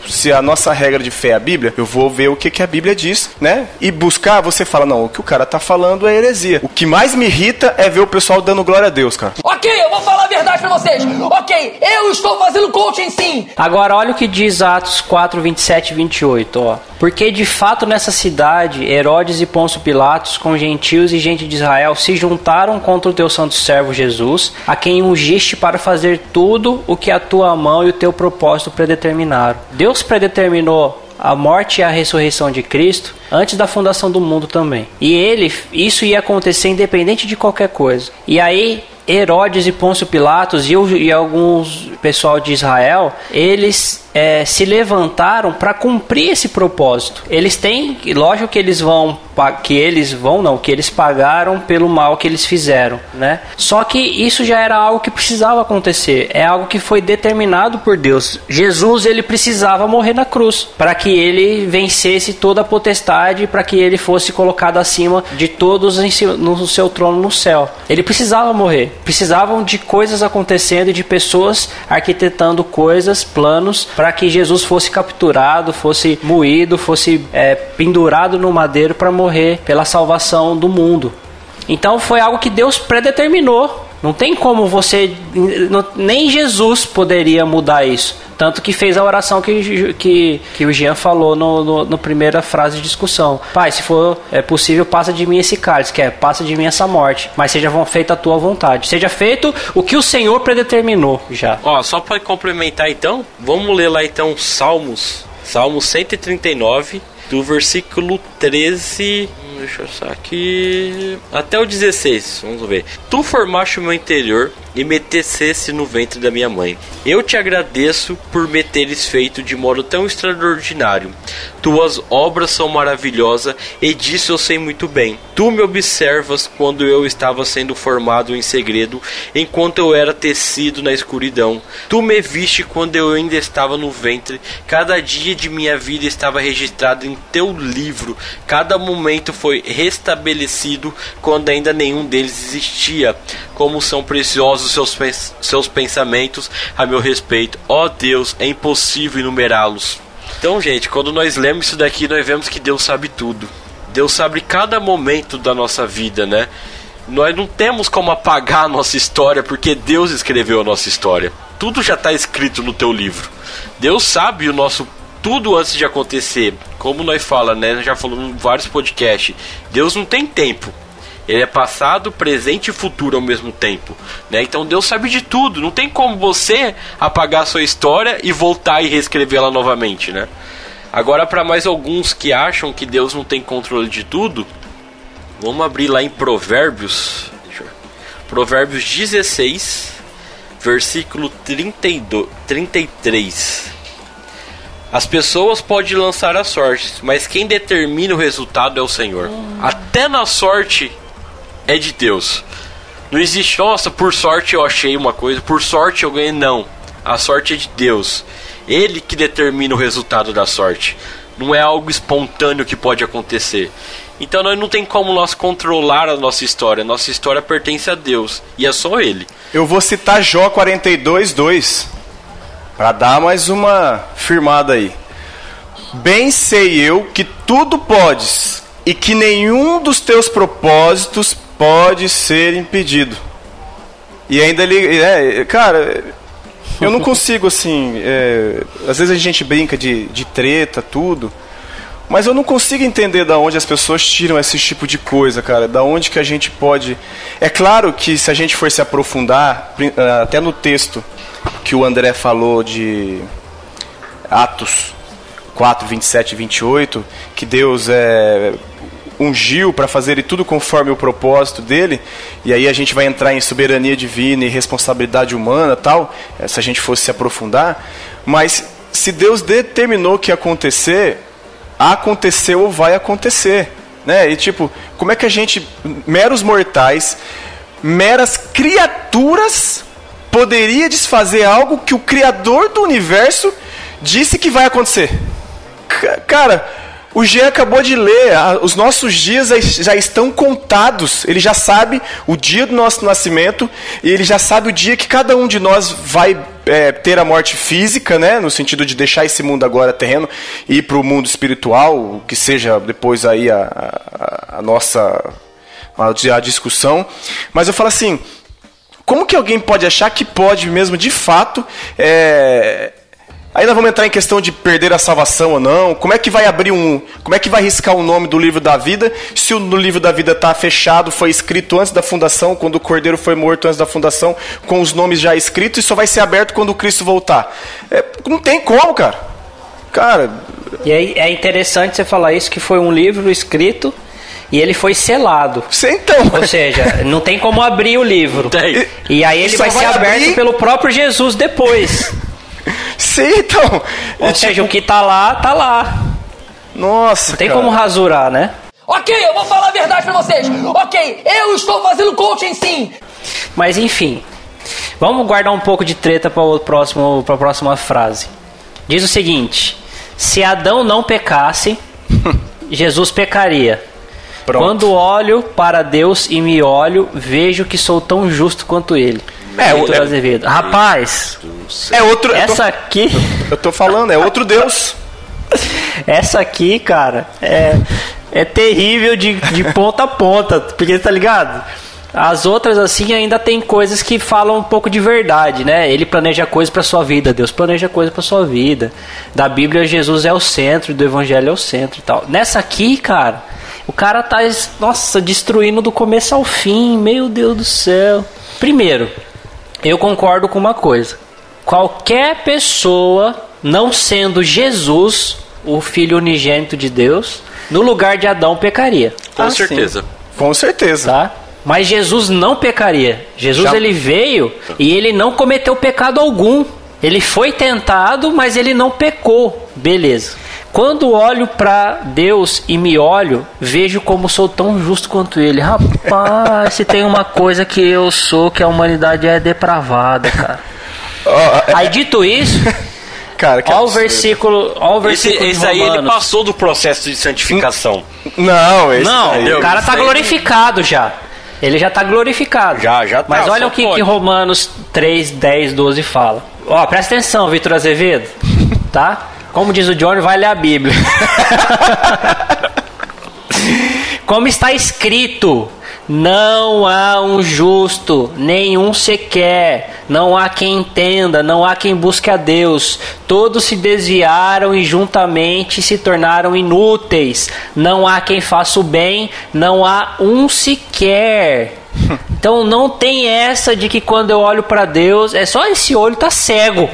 se a nossa regra de fé é a Bíblia, eu vou ver o que a Bíblia diz, né, e buscar, você fala, não, o que o cara tá falando é heresia. O que mais me irrita é ver o pessoal dando glória a Deus, cara. Ok, eu vou falar a verdade pra vocês. Ok, eu estou fazendo coaching sim. Agora olha o que diz Atos 4, 27 e 28, ó. Porque de fato nessa cidade, Herodes e Pôncio Pilatos, com gentios e gente de Israel, se juntaram contra o teu santo servo Jesus, a quem ungiste para fazer tudo o que a tua mão e o teu propósito predeterminaram. Deus predeterminou a morte e a ressurreição de Cristo antes da fundação do mundo também. E isso ia acontecer independente de qualquer coisa. E aí Herodes e Pôncio Pilatos e alguns pessoal de Israel, eles se levantaram para cumprir esse propósito. Eles têm, lógico que eles pagaram pelo mal que eles fizeram, né? Só que isso já era algo que precisava acontecer, é algo que foi determinado por Deus. Jesus, ele precisava morrer na cruz para que ele vencesse toda a potestade, para que ele fosse colocado acima de todos no seu trono no céu. Ele precisava morrer. Precisavam de coisas acontecendo, de pessoas arquitetando coisas, planos, para que Jesus fosse capturado, fosse moído, fosse pendurado no madeiro para morrer pela salvação do mundo. Então foi algo que Deus predeterminou. Não tem como nem Jesus poderia mudar isso. Tanto que fez a oração que o Jean falou no primeira frase de discussão. Pai, se for possível, passa de mim esse cálice, passa de mim essa morte, mas seja feita a tua vontade. Seja feito o que o Senhor predeterminou já. Ó, só para complementar então, vamos ler lá então Salmo 139, do versículo 13... Deixa eu achar aqui... até o 16, vamos ver. Tu formaste o meu interior e me teceste no ventre da minha mãe. Eu te agradeço por me teres feito de modo tão extraordinário. Tuas obras são maravilhosas e disso eu sei muito bem. Tu me observas quando eu estava sendo formado em segredo, enquanto eu era tecido na escuridão. Tu me viste quando eu ainda estava no ventre. Cada dia de minha vida estava registrado em teu livro. Cada momento foi restabelecido quando ainda nenhum deles existia. Como são preciosos seus pensamentos a meu respeito. Ó Deus, é impossível enumerá-los. Então, gente, quando nós lemos isso daqui, nós vemos que Deus sabe tudo. Deus sabe cada momento da nossa vida, né? Nós não temos como apagar a nossa história, porque Deus escreveu a nossa história. Tudo já está escrito no teu livro. Deus sabe o nosso tudo antes de acontecer. Como nós falamos, né? Já falamos em vários podcasts. Deus não tem tempo. Ele é passado, presente e futuro ao mesmo tempo, né? Então Deus sabe de tudo. Não tem como você apagar a sua história e voltar e reescrevê-la novamente, né? Agora, para mais alguns que acham que Deus não tem controle de tudo, vamos abrir lá em Provérbios. Provérbios 16, versículo 33. As pessoas podem lançar a sorte, mas quem determina o resultado é o Senhor. Até na sorte é de Deus. Não existe, nossa, por sorte eu achei uma coisa, por sorte eu ganhei. Não, a sorte é de Deus. Ele que determina o resultado da sorte. Não é algo espontâneo que pode acontecer. Então nós não tem como nós controlar a nossa história. Nossa história pertence a Deus e é só Ele. Eu vou citar Jó 42:2 para dar mais uma firmada aí. Bem sei eu que tudo podes e que nenhum dos teus propósitos pode ser impedido. E ainda ele... cara, eu não consigo assim... às vezes a gente brinca de treta, tudo... Mas eu não consigo entender da onde as pessoas tiram esse tipo de coisa, cara. Da onde que a gente pode... É claro que se a gente for se aprofundar, até no texto que o André falou de Atos 4, 27 e 28, que Deus ungiu para fazer tudo conforme o propósito dele, e aí a gente vai entrar em soberania divina e responsabilidade humana, tal, se a gente fosse se aprofundar. Mas se Deus determinou que ia acontecer, aconteceu ou vai acontecer, né? E tipo, como é que a gente, meros mortais, meras criaturas, poderia desfazer algo que o Criador do universo disse que vai acontecer? Cara, o Jean acabou de ler, os nossos dias já estão contados. Ele já sabe o dia do nosso nascimento, e ele já sabe o dia que cada um de nós vai ter a morte física, né? No sentido de deixar esse mundo agora terreno e ir para o mundo espiritual, que seja depois aí a nossa a discussão. Mas eu falo assim, como que alguém pode achar que pode mesmo, de fato, aí nós vamos entrar em questão de perder a salvação ou não. Como é que vai como é que vai riscar o nome do livro da vida, se no livro da vida está fechado, foi escrito antes da fundação, quando o Cordeiro foi morto antes da fundação, com os nomes já escritos, e só vai ser aberto quando o Cristo voltar? Não tem como, cara. E aí é interessante você falar isso, que foi um livro escrito e ele foi selado. Então. Ou seja, não tem como abrir o livro. E aí ele vai ser aberto pelo próprio Jesus depois. Sim, então. Ou seja, o que tá lá, tá lá. Nossa, não tem como rasurar, né? Ok, eu vou falar a verdade pra vocês. Ok, eu estou fazendo coaching sim. Mas enfim, vamos guardar um pouco de treta para a próxima frase. Diz o seguinte: se Adão não pecasse, Jesus pecaria. Pronto. Quando olho para Deus e me olho, vejo que sou tão justo quanto ele. Azevedo. Rapaz, outro. Aqui. Eu tô falando, é outro Deus. Essa aqui, cara, é terrível de ponta a ponta, porque tá ligado? As outras, assim, ainda tem coisas que falam um pouco de verdade, né? Ele planeja coisas pra sua vida, Deus planeja coisas pra sua vida. Da Bíblia, Jesus é o centro, do Evangelho é o centro e tal. Nessa aqui, cara, o cara tá, nossa, destruindo do começo ao fim, meu Deus do céu. Primeiro, eu concordo com uma coisa. Qualquer pessoa, não sendo Jesus, o Filho unigênito de Deus, no lugar de Adão pecaria. Com certeza. Sim. Com certeza. Tá? Mas Jesus não pecaria. Jesus ele veio e ele não cometeu pecado algum. Ele foi tentado, mas ele não pecou. Beleza. Quando olho para Deus e me olho, vejo como sou tão justo quanto ele. Rapaz, se tem uma coisa que eu sou, que a humanidade é depravada, cara. Aí dito isso, cara, olha o versículo esse aí ele passou do processo de santificação. Não, o cara tá glorificado já. Ele já está glorificado. Já tá. Mas olha o que Romanos 3, 10, 12 fala. Ó, presta atenção, Vitor Azevedo. Tá? Como diz o Johnny, vai ler a Bíblia. Como está escrito: não há um justo, nenhum sequer. Não há quem entenda, não há quem busque a Deus. Todos se desviaram e juntamente se tornaram inúteis. Não há quem faça o bem, não há um sequer. Então não tem essa de que quando eu olho para Deus, é só esse olho tá cego.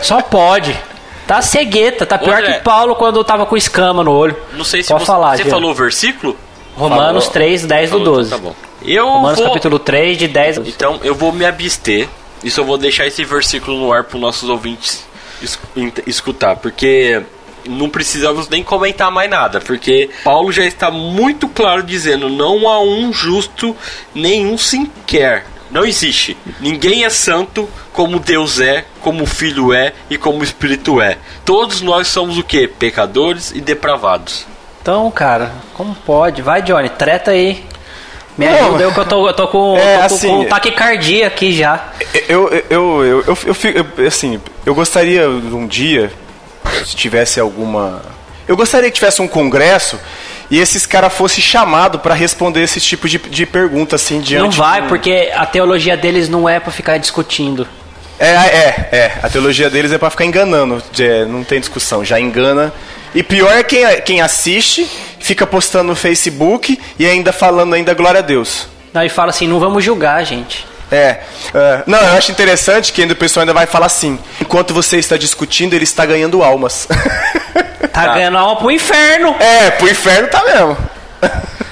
Só pode. Tá cegueta, tá pior que Paulo quando eu tava com escama no olho. Não sei se você falou o versículo? Romanos 3, 10 do 12. Tá bom. Romanos capítulo 3, de 10 a 12. Então eu vou me abster. E só vou deixar esse versículo no ar para os nossos ouvintes escutar. Porque não precisamos nem comentar mais nada. Porque Paulo já está muito claro dizendo: não há um justo, nenhum sequer. Não existe. Ninguém é santo como Deus é, como o Filho é e como o Espírito é. Todos nós somos o quê? Pecadores e depravados. Então, cara, como pode? Vai, Johnny, treta aí. Me ajuda eu que eu tô com taquicardia aqui já. Eu gostaria um dia, se tivesse alguma... Eu gostaria que tivesse um congresso e esses caras fossem chamados para responder esse tipo de pergunta assim diante. Não vai, porque a teologia deles não é para ficar discutindo. A teologia deles é para ficar enganando. Não tem discussão, já engana. E pior é quem assiste, fica postando no Facebook e ainda falando glória a Deus. Não, e fala assim: não vamos julgar, gente. Não, eu acho interessante que ainda o pessoal ainda vai falar assim: enquanto você está discutindo, ele está ganhando almas. Tá ganhando alma pro inferno. Pro inferno tá mesmo.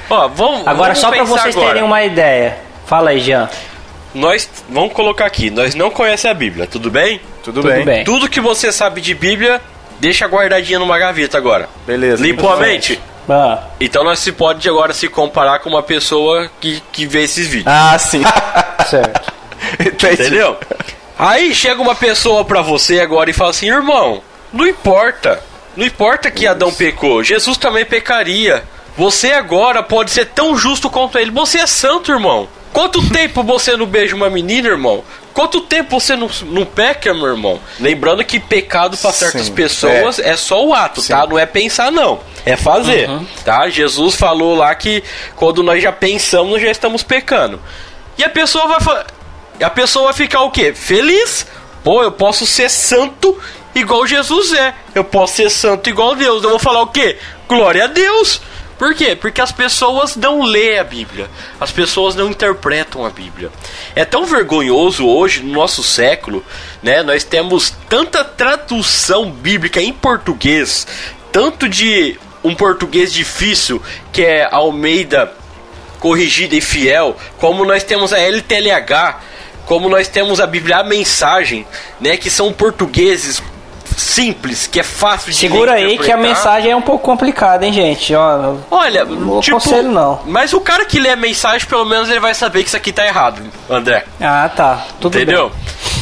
Ó, Agora, vamos só pra vocês terem uma ideia. Fala aí, Jean. Nós vamos colocar aqui, nós não conhecemos a Bíblia, tudo bem? Tudo bem. Tudo que você sabe de Bíblia, deixa guardadinha numa gaveta agora. Beleza. Limpou a mente? Então nós se pode agora se comparar com uma pessoa que vê esses vídeos. Sim. Certo. Entendeu? Aí chega uma pessoa pra você agora e fala assim: irmão, não importa que Adão pecou, Jesus também pecaria. Você agora pode ser tão justo quanto ele. Você é santo, irmão. Quanto tempo você não beija uma menina, irmão? Quanto tempo você não peca, meu irmão? Lembrando que pecado para certas pessoas é só o ato, tá? Não é pensar, não. É fazer, tá? Jesus falou lá que quando nós já pensamos, nós já estamos pecando. E a pessoa vai ficar o quê? Feliz? Pô, eu posso ser santo igual Jesus é. Eu posso ser santo igual Deus. Eu vou falar o quê? Glória a Deus. Por quê? Porque as pessoas não lêem a Bíblia. As pessoas não interpretam a Bíblia. É tão vergonhoso hoje, no nosso século, né? Nós temos tanta tradução bíblica em português, tanto de um português difícil, que é Almeida Corrigida e Fiel, como nós temos a LTLH, como nós temos a Bíblia, a Mensagem, né? Que são portugueses simples, que é fácil de segura aí que a mensagem é um pouco complicada, hein, gente? Olha, não aconselho não. Mas o cara que lê a mensagem, pelo menos ele vai saber que isso aqui tá errado, André. Tá. Tudo entendeu? bem.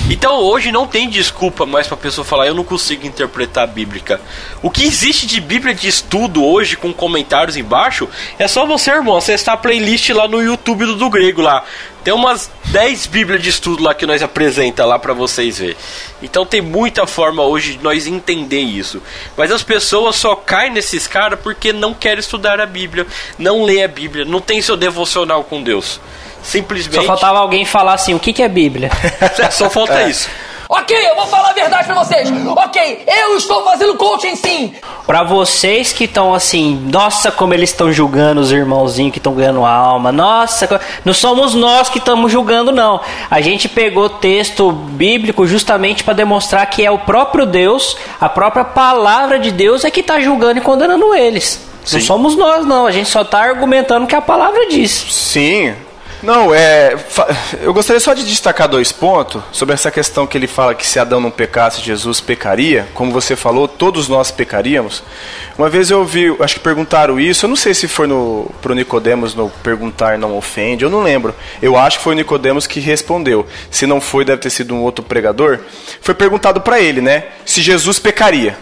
Então hoje não tem desculpa mais pra pessoa falar: eu não consigo interpretar a Bíblia. O que existe de Bíblia de estudo hoje, com comentários embaixo, é só você, irmão, acessar a playlist lá no YouTube do Grego lá. Tem umas 10 Bíblias de estudo lá que nós apresenta lá pra vocês verem. Então tem muita forma hoje de nós entender isso. Mas as pessoas só caem nesses caras porque não querem estudar a Bíblia, não lê a Bíblia, não tem seu devocional com Deus. Simplesmente... Só faltava alguém falar assim: o que é Bíblia? Só falta isso. Ok, eu vou falar a verdade pra vocês. Ok, eu estou fazendo coaching sim. Pra vocês que estão assim: nossa, como eles estão julgando os irmãozinhos que estão ganhando alma. Nossa, não somos nós que estamos julgando, não. A gente pegou texto bíblico justamente para demonstrar que é o próprio Deus, a própria palavra de Deus é que está julgando e condenando eles. Sim. Não somos nós, não. A gente só está argumentando o que a palavra diz. Sim. Não, eu gostaria só de destacar 2 pontos sobre essa questão que ele fala que se Adão não pecasse, Jesus pecaria. Como você falou, todos nós pecaríamos. Uma vez eu ouvi, acho que perguntaram isso, eu não sei se foi pro Nicodemos no Perguntar Não Ofende, eu não lembro. Eu acho que foi o Nicodemos que respondeu. Se não foi, deve ter sido um outro pregador. Foi perguntado para ele, né, se Jesus pecaria.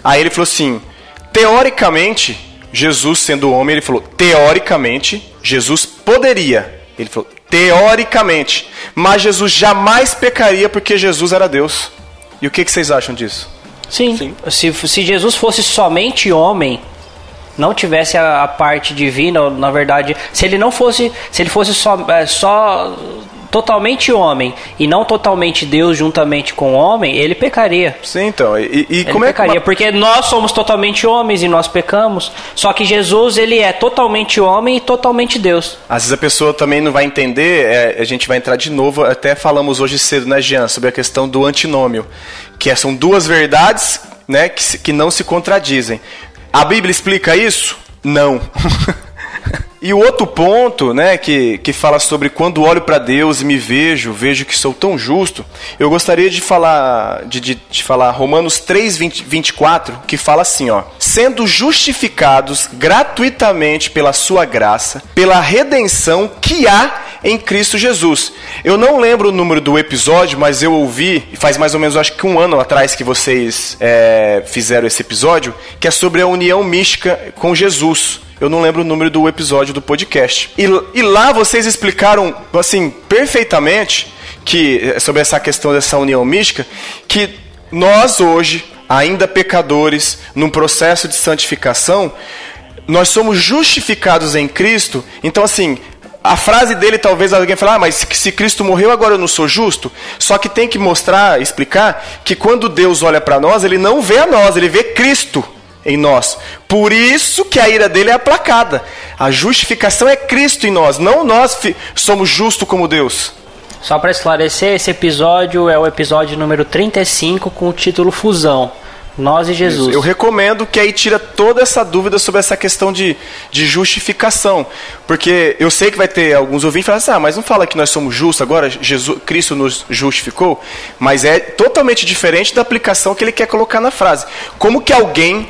Aí ele falou assim: teoricamente, Jesus sendo homem, ele falou, teoricamente, Jesus poderia. Ele falou, teoricamente. Mas Jesus jamais pecaria porque Jesus era Deus. E o que vocês acham disso? Sim. Se Jesus fosse somente homem, não tivesse a parte divina, na verdade, se ele fosse só totalmente homem e não totalmente Deus juntamente com o homem, ele pecaria. Sim, então. Ele como pecaria, porque nós somos totalmente homens e nós pecamos. Só que Jesus, ele é totalmente homem e totalmente Deus. Às vezes a pessoa também não vai entender, a gente vai entrar de novo, até falamos hoje cedo, né, Jean, sobre a questão do antinômio, que são 2 verdades, né, que não se contradizem. A Bíblia explica isso? Não. E o outro ponto, né, que fala sobre quando olho para Deus e me vejo que sou tão justo, eu gostaria de falar, de falar Romanos 3, 24, que fala assim, ó: sendo justificados gratuitamente pela sua graça, pela redenção que há em Cristo Jesus. Eu não lembro o número do episódio, mas eu ouvi, faz mais ou menos, acho que 1 ano atrás que vocês fizeram esse episódio, que é sobre a união mística com Jesus. Eu não lembro o número do episódio do podcast. E lá vocês explicaram, assim, perfeitamente, sobre essa questão dessa união mística, que nós hoje, ainda pecadores, num processo de santificação, nós somos justificados em Cristo. Então, assim, a frase dele, talvez alguém fale, mas se Cristo morreu, agora eu não sou justo? Só que tem que mostrar, explicar, que quando Deus olha para nós, ele não vê a nós, ele vê Cristo em nós. Por isso que a ira dele é aplacada. A justificação é Cristo em nós, não nós somos justos como Deus. Só para esclarecer, esse episódio é o episódio número 35 com o título Fusão. Nós e Jesus. Isso. Eu recomendo que aí tira toda essa dúvida sobre essa questão de justificação. Porque eu sei que vai ter alguns ouvintes que falam assim, mas não fala que nós somos justos agora, Cristo nos justificou, mas é totalmente diferente da aplicação que ele quer colocar na frase. Como que alguém...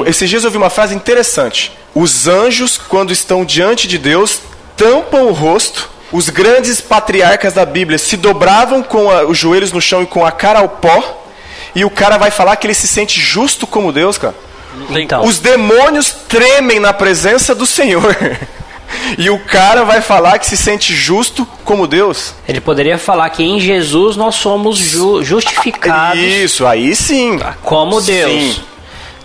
Esses dias eu ouvi uma frase interessante. Os anjos, quando estão diante de Deus, tampam o rosto. Os grandes patriarcas da Bíblia se dobravam com os joelhos no chão e com a cara ao pó. E o cara vai falar que ele se sente justo como Deus, cara. Então. Os demônios tremem na presença do Senhor. E o cara vai falar que se sente justo como Deus. Ele poderia falar que em Jesus nós somos justificados. Isso, aí sim. Como Deus. Sim.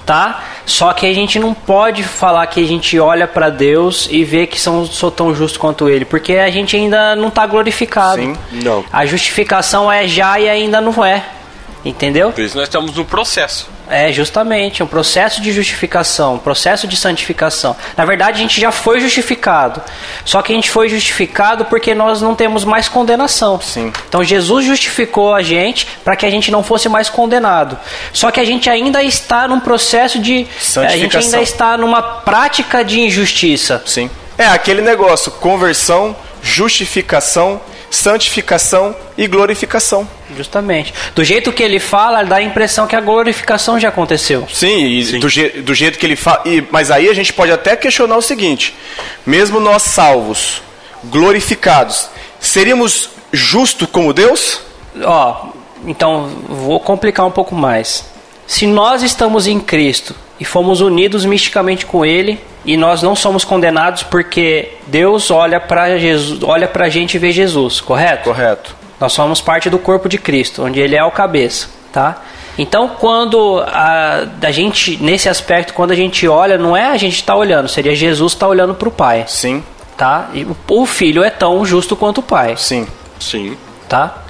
Tá? Só que a gente não pode falar que a gente olha para Deus e vê que sou tão justo quanto Ele. Porque a gente ainda não está glorificado. Sim, não. A justificação é já e ainda não é. Entendeu? Por isso nós estamos no processo. É, justamente, um processo de justificação, um processo de santificação. Na verdade, a gente já foi justificado. Só que a gente foi justificado porque nós não temos mais condenação. Sim. Então Jesus justificou a gente para que a gente não fosse mais condenado. Só que a gente ainda está num processo de... A gente ainda está numa prática de injustiça. Sim. É aquele negócio, conversão, justificação, santificação e glorificação. Justamente. Do jeito que ele fala, dá a impressão que a glorificação já aconteceu. Sim, e sim. Do jeito que ele fala... Mas aí a gente pode até questionar o seguinte. Mesmo nós salvos, glorificados, seríamos justos como Deus? Então, vou complicar um pouco mais. Se nós estamos em Cristo e fomos unidos misticamente com Ele, e nós não somos condenados porque Deus olha para Jesus, olha para a gente e vê Jesus, correto? Correto. Nós somos parte do corpo de Cristo, onde Ele é o cabeça, tá? Então, quando a gente, nesse aspecto, quando a gente olha, não é a gente está olhando, seria Jesus está olhando para o Pai. Sim. Tá? E o Filho é tão justo quanto o Pai. Sim. Sim. Tá?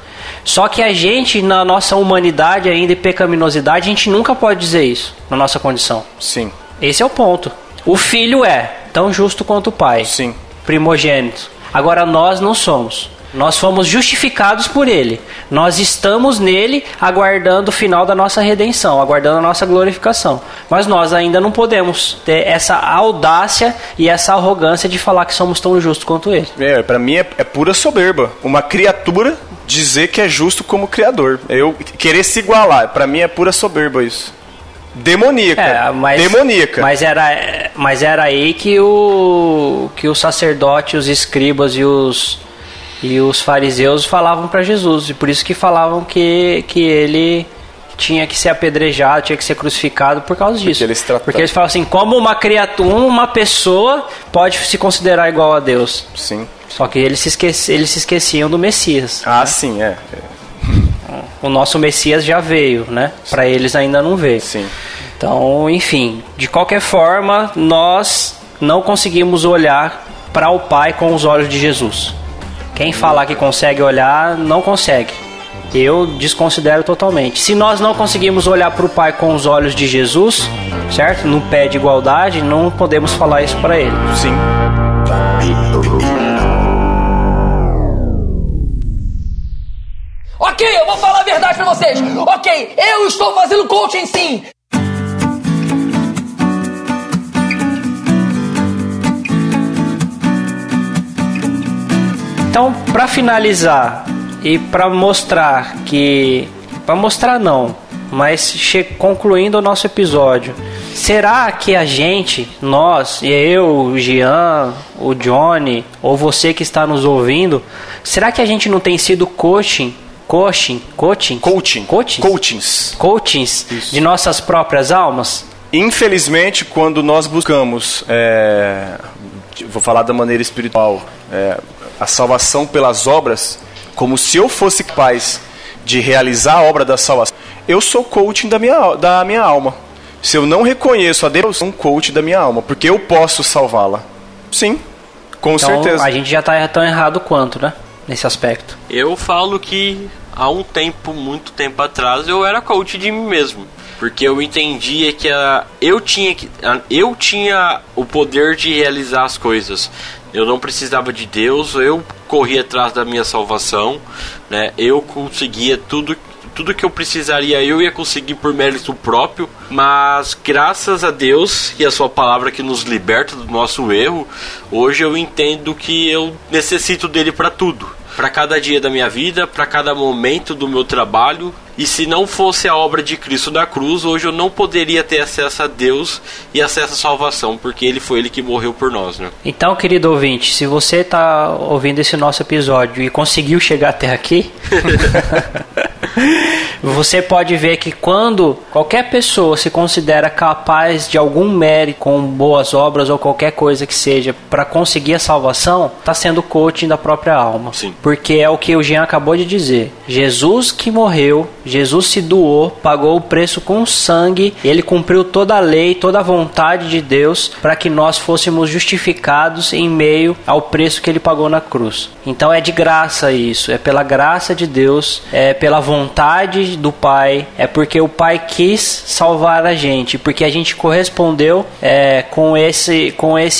Só que a gente, na nossa humanidade ainda e pecaminosidade, a gente nunca pode dizer isso, na nossa condição. Sim. Esse é o ponto. O Filho é tão justo quanto o Pai. Sim. Primogênito. Agora nós não somos. Nós fomos justificados por Ele. Nós estamos nele aguardando o final da nossa redenção, aguardando a nossa glorificação. Mas nós ainda não podemos ter essa audácia e essa arrogância de falar que somos tão justos quanto Ele. Para mim é pura soberba. Uma criatura dizer que é justo como Criador. Eu querer se igualar. Para mim é pura soberba isso. Demoníaca. Demoníaca. Mas era aí que o sacerdote, os escribas e os fariseus falavam para Jesus. E por isso que falavam que ele tinha que ser apedrejado, tinha que ser crucificado por causa disso. Porque eles falam assim, como uma criatura, uma pessoa pode se considerar igual a Deus. Sim. Só que eles se esqueciam do Messias. Ah, né? Sim, é. O nosso Messias já veio, né? Para eles ainda não veio. Sim. Então, enfim, de qualquer forma, nós não conseguimos olhar para o Pai com os olhos de Jesus. Quem falar que consegue olhar, não consegue. Eu desconsidero totalmente. Se nós não conseguimos olhar para o Pai com os olhos de Jesus, certo? No pé de igualdade, não podemos falar isso para Ele. Sim. Ok, eu vou falar a verdade pra vocês. Ok, eu estou fazendo coaching sim. Então, para finalizar e para mostrar que... Para mostrar não, mas concluindo o nosso episódio. Será que a gente, nós, eu, o Jean, o Johnny, ou você que está nos ouvindo, será que a gente não tem sido coachings de nossas próprias almas? Infelizmente, quando nós buscamos, vou falar da maneira espiritual, a salvação pelas obras, como se eu fosse capaz de realizar a obra da salvação, eu sou coaching da minha alma. Se eu não reconheço a Deus, eu sou um coach da minha alma, porque eu posso salvá-la. Sim, com certeza. A gente já está tão errado quanto, né? Nesse aspecto. Eu falo que há muito tempo atrás, eu era coach de mim mesmo. Porque eu entendia que eu tinha o poder de realizar as coisas. Eu não precisava de Deus, eu corri atrás da minha salvação, né? Eu conseguia tudo que eu precisaria, eu ia conseguir por mérito próprio, mas graças a Deus e a sua palavra que nos liberta do nosso erro, hoje eu entendo que eu necessito dele para tudo. Para cada dia da minha vida, para cada momento do meu trabalho. E se não fosse a obra de Cristo na cruz, hoje eu não poderia ter acesso a Deus e acesso à salvação, porque foi Ele que morreu por nós, né? Então, querido ouvinte, se você está ouvindo esse nosso episódio e conseguiu chegar até aqui, você pode ver que quando qualquer pessoa se considera capaz de algum mérito com boas obras ou qualquer coisa que seja para conseguir a salvação, está sendo coaching da própria alma. Sim. Porque é o que o Jean acabou de dizer. Jesus que morreu, Jesus se doou, pagou o preço com sangue, ele cumpriu toda a lei, toda a vontade de Deus para que nós fôssemos justificados em meio ao preço que ele pagou na cruz. Então é de graça isso, é pela graça de Deus, é pela vontade do Pai, é porque o Pai quis salvar a gente, porque a gente correspondeu com esse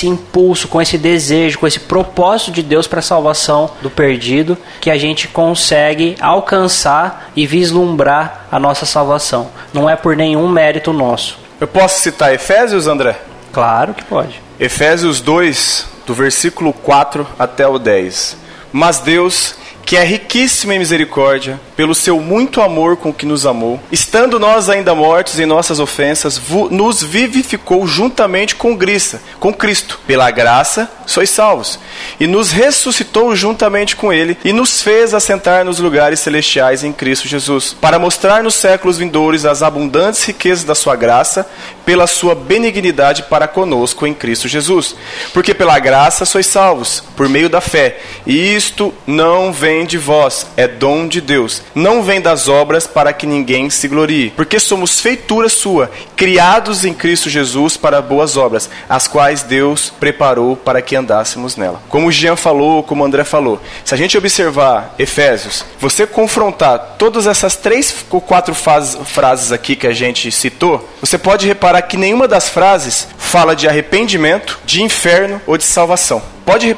impulso, com esse desejo, com esse propósito de Deus para a salvação do perdido, que a gente consegue alcançar e vislumbrar a nossa salvação. Não é por nenhum mérito nosso. Eu posso citar Efésios, André? Claro que pode. Efésios 2, do versículo 4 até o 10. Mas Deus, que é riquíssimo em misericórdia, pelo seu muito amor com que nos amou, estando nós ainda mortos em nossas ofensas, nos vivificou juntamente com Cristo. Pela graça sois salvos. E nos ressuscitou juntamente com Ele, e nos fez assentar nos lugares celestiais em Cristo Jesus, para mostrar nos séculos vindouros as abundantes riquezas da sua graça, pela sua benignidade para conosco em Cristo Jesus. Porque pela graça sois salvos, por meio da fé. E isto não vem de vós, é dom de Deus. Não vem das obras para que ninguém se glorie. Porque somos feitura sua, criados em Cristo Jesus para boas obras, as quais Deus preparou para que andássemos nela. Como o Jean falou, como o André falou, se a gente observar Efésios, você confrontar todas essas 3 ou 4 frases aqui que a gente citou, você pode reparar que nenhuma das frases fala de arrependimento, de inferno ou de salvação.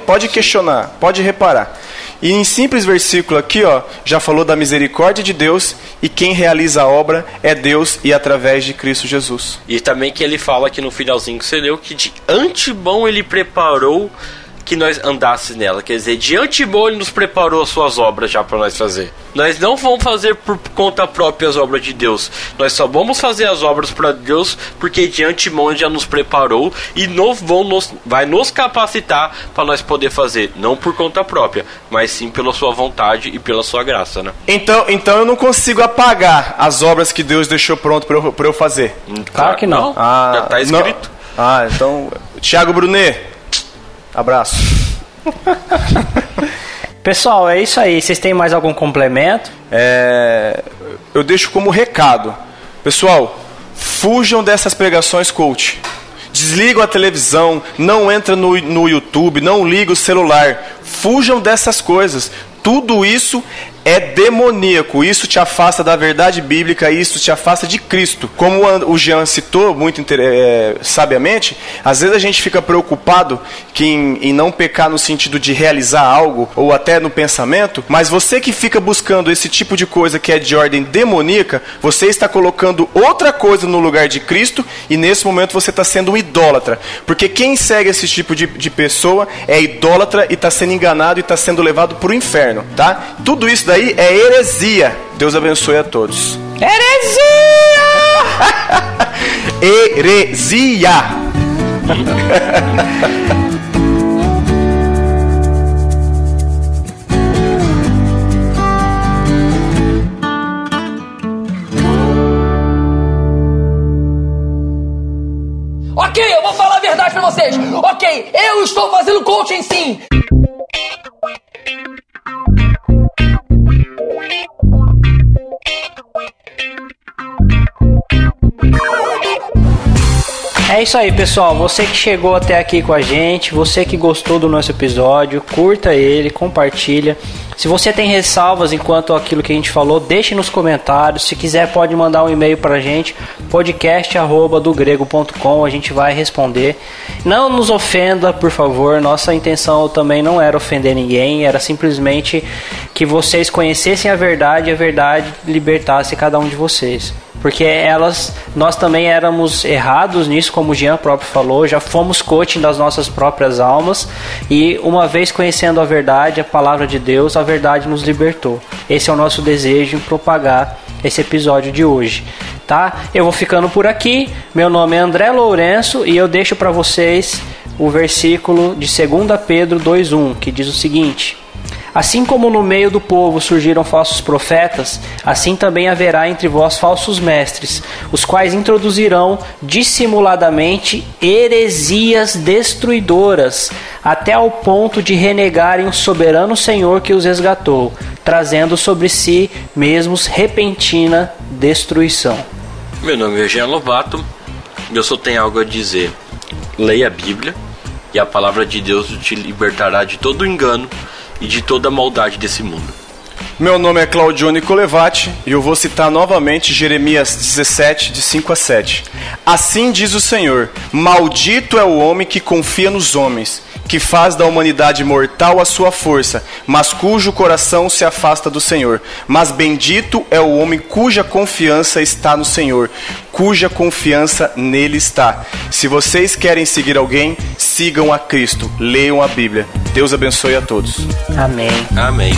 Pode questionar, pode reparar. E em simples versículo aqui, já falou da misericórdia de Deus, e quem realiza a obra é Deus e através de Cristo Jesus. E também que ele fala aqui no finalzinho que você leu, que de antemão ele preparou que nós andássemos nela. Quer dizer, de antemão ele nos preparou as suas obras já para nós fazer. Nós não vamos fazer por conta própria as obras de Deus. Nós só vamos fazer as obras para Deus porque de antemão ele já nos preparou e vai nos capacitar para nós poder fazer. Não por conta própria, mas sim pela sua vontade e pela sua graça, né? Então eu não consigo apagar as obras que Deus deixou pronto para eu fazer. Claro que não. Já está escrito. Não. Então, Thiago Brunet, abraço. Pessoal, é isso aí. Vocês têm mais algum complemento? Eu deixo como recado. Pessoal, fujam dessas pregações coach. Desligam a televisão, não entra no YouTube, não liga o celular. Fujam dessas coisas. Tudo isso é demoníaco, isso te afasta da verdade bíblica, isso te afasta de Cristo. Como o Jean citou muito sabiamente, às vezes a gente fica preocupado em não pecar no sentido de realizar algo, ou até no pensamento, mas você que fica buscando esse tipo de coisa que é de ordem demoníaca, você está colocando outra coisa no lugar de Cristo, e nesse momento você está sendo um idólatra, porque quem segue esse tipo de pessoa é idólatra e está sendo enganado e está sendo levado para o inferno, tá? Tudo isso daí é heresia. Deus abençoe a todos. Heresia! Heresia! Ok, eu vou falar a verdade pra vocês. Ok, eu estou fazendo coaching sim. É isso aí, pessoal. Você que chegou até aqui com a gente, você que gostou do nosso episódio, curta ele, compartilha. Se você tem ressalvas enquanto aquilo que a gente falou, deixe nos comentários. Se quiser, pode mandar um e-mail pra gente, podcast@dogrego.com, a gente vai responder. Não nos ofenda, por favor. Nossa intenção também não era ofender ninguém, era simplesmente que vocês conhecessem a verdade e a verdade libertasse cada um de vocês. Porque nós também éramos errados nisso, como o Jean próprio falou, já fomos coaching das nossas próprias almas, e uma vez conhecendo a verdade, a palavra de Deus, a verdade nos libertou. Esse é o nosso desejo em propagar esse episódio de hoje, tá? Eu vou ficando por aqui, meu nome é André Lourenço e eu deixo para vocês o versículo de 2 Pedro 2:1, que diz o seguinte: assim como no meio do povo surgiram falsos profetas, assim também haverá entre vós falsos mestres, os quais introduzirão dissimuladamente heresias destruidoras, até ao ponto de renegarem o soberano Senhor que os resgatou, trazendo sobre si mesmos repentina destruição. Meu nome é Jean Lobato, eu só tenho algo a dizer. Leia a Bíblia e a palavra de Deus te libertará de todo engano e de toda a maldade desse mundo. Meu nome é Claudione Colevati e eu vou citar novamente Jeremias 17, de 5 a 7. Assim diz o Senhor: maldito é o homem que confia nos homens, que faz da humanidade mortal a sua força, mas cujo coração se afasta do Senhor. Mas bendito é o homem cuja confiança está no Senhor, cuja confiança nele está. Se vocês querem seguir alguém, sigam a Cristo, leiam a Bíblia. Deus abençoe a todos. Amém. Amém.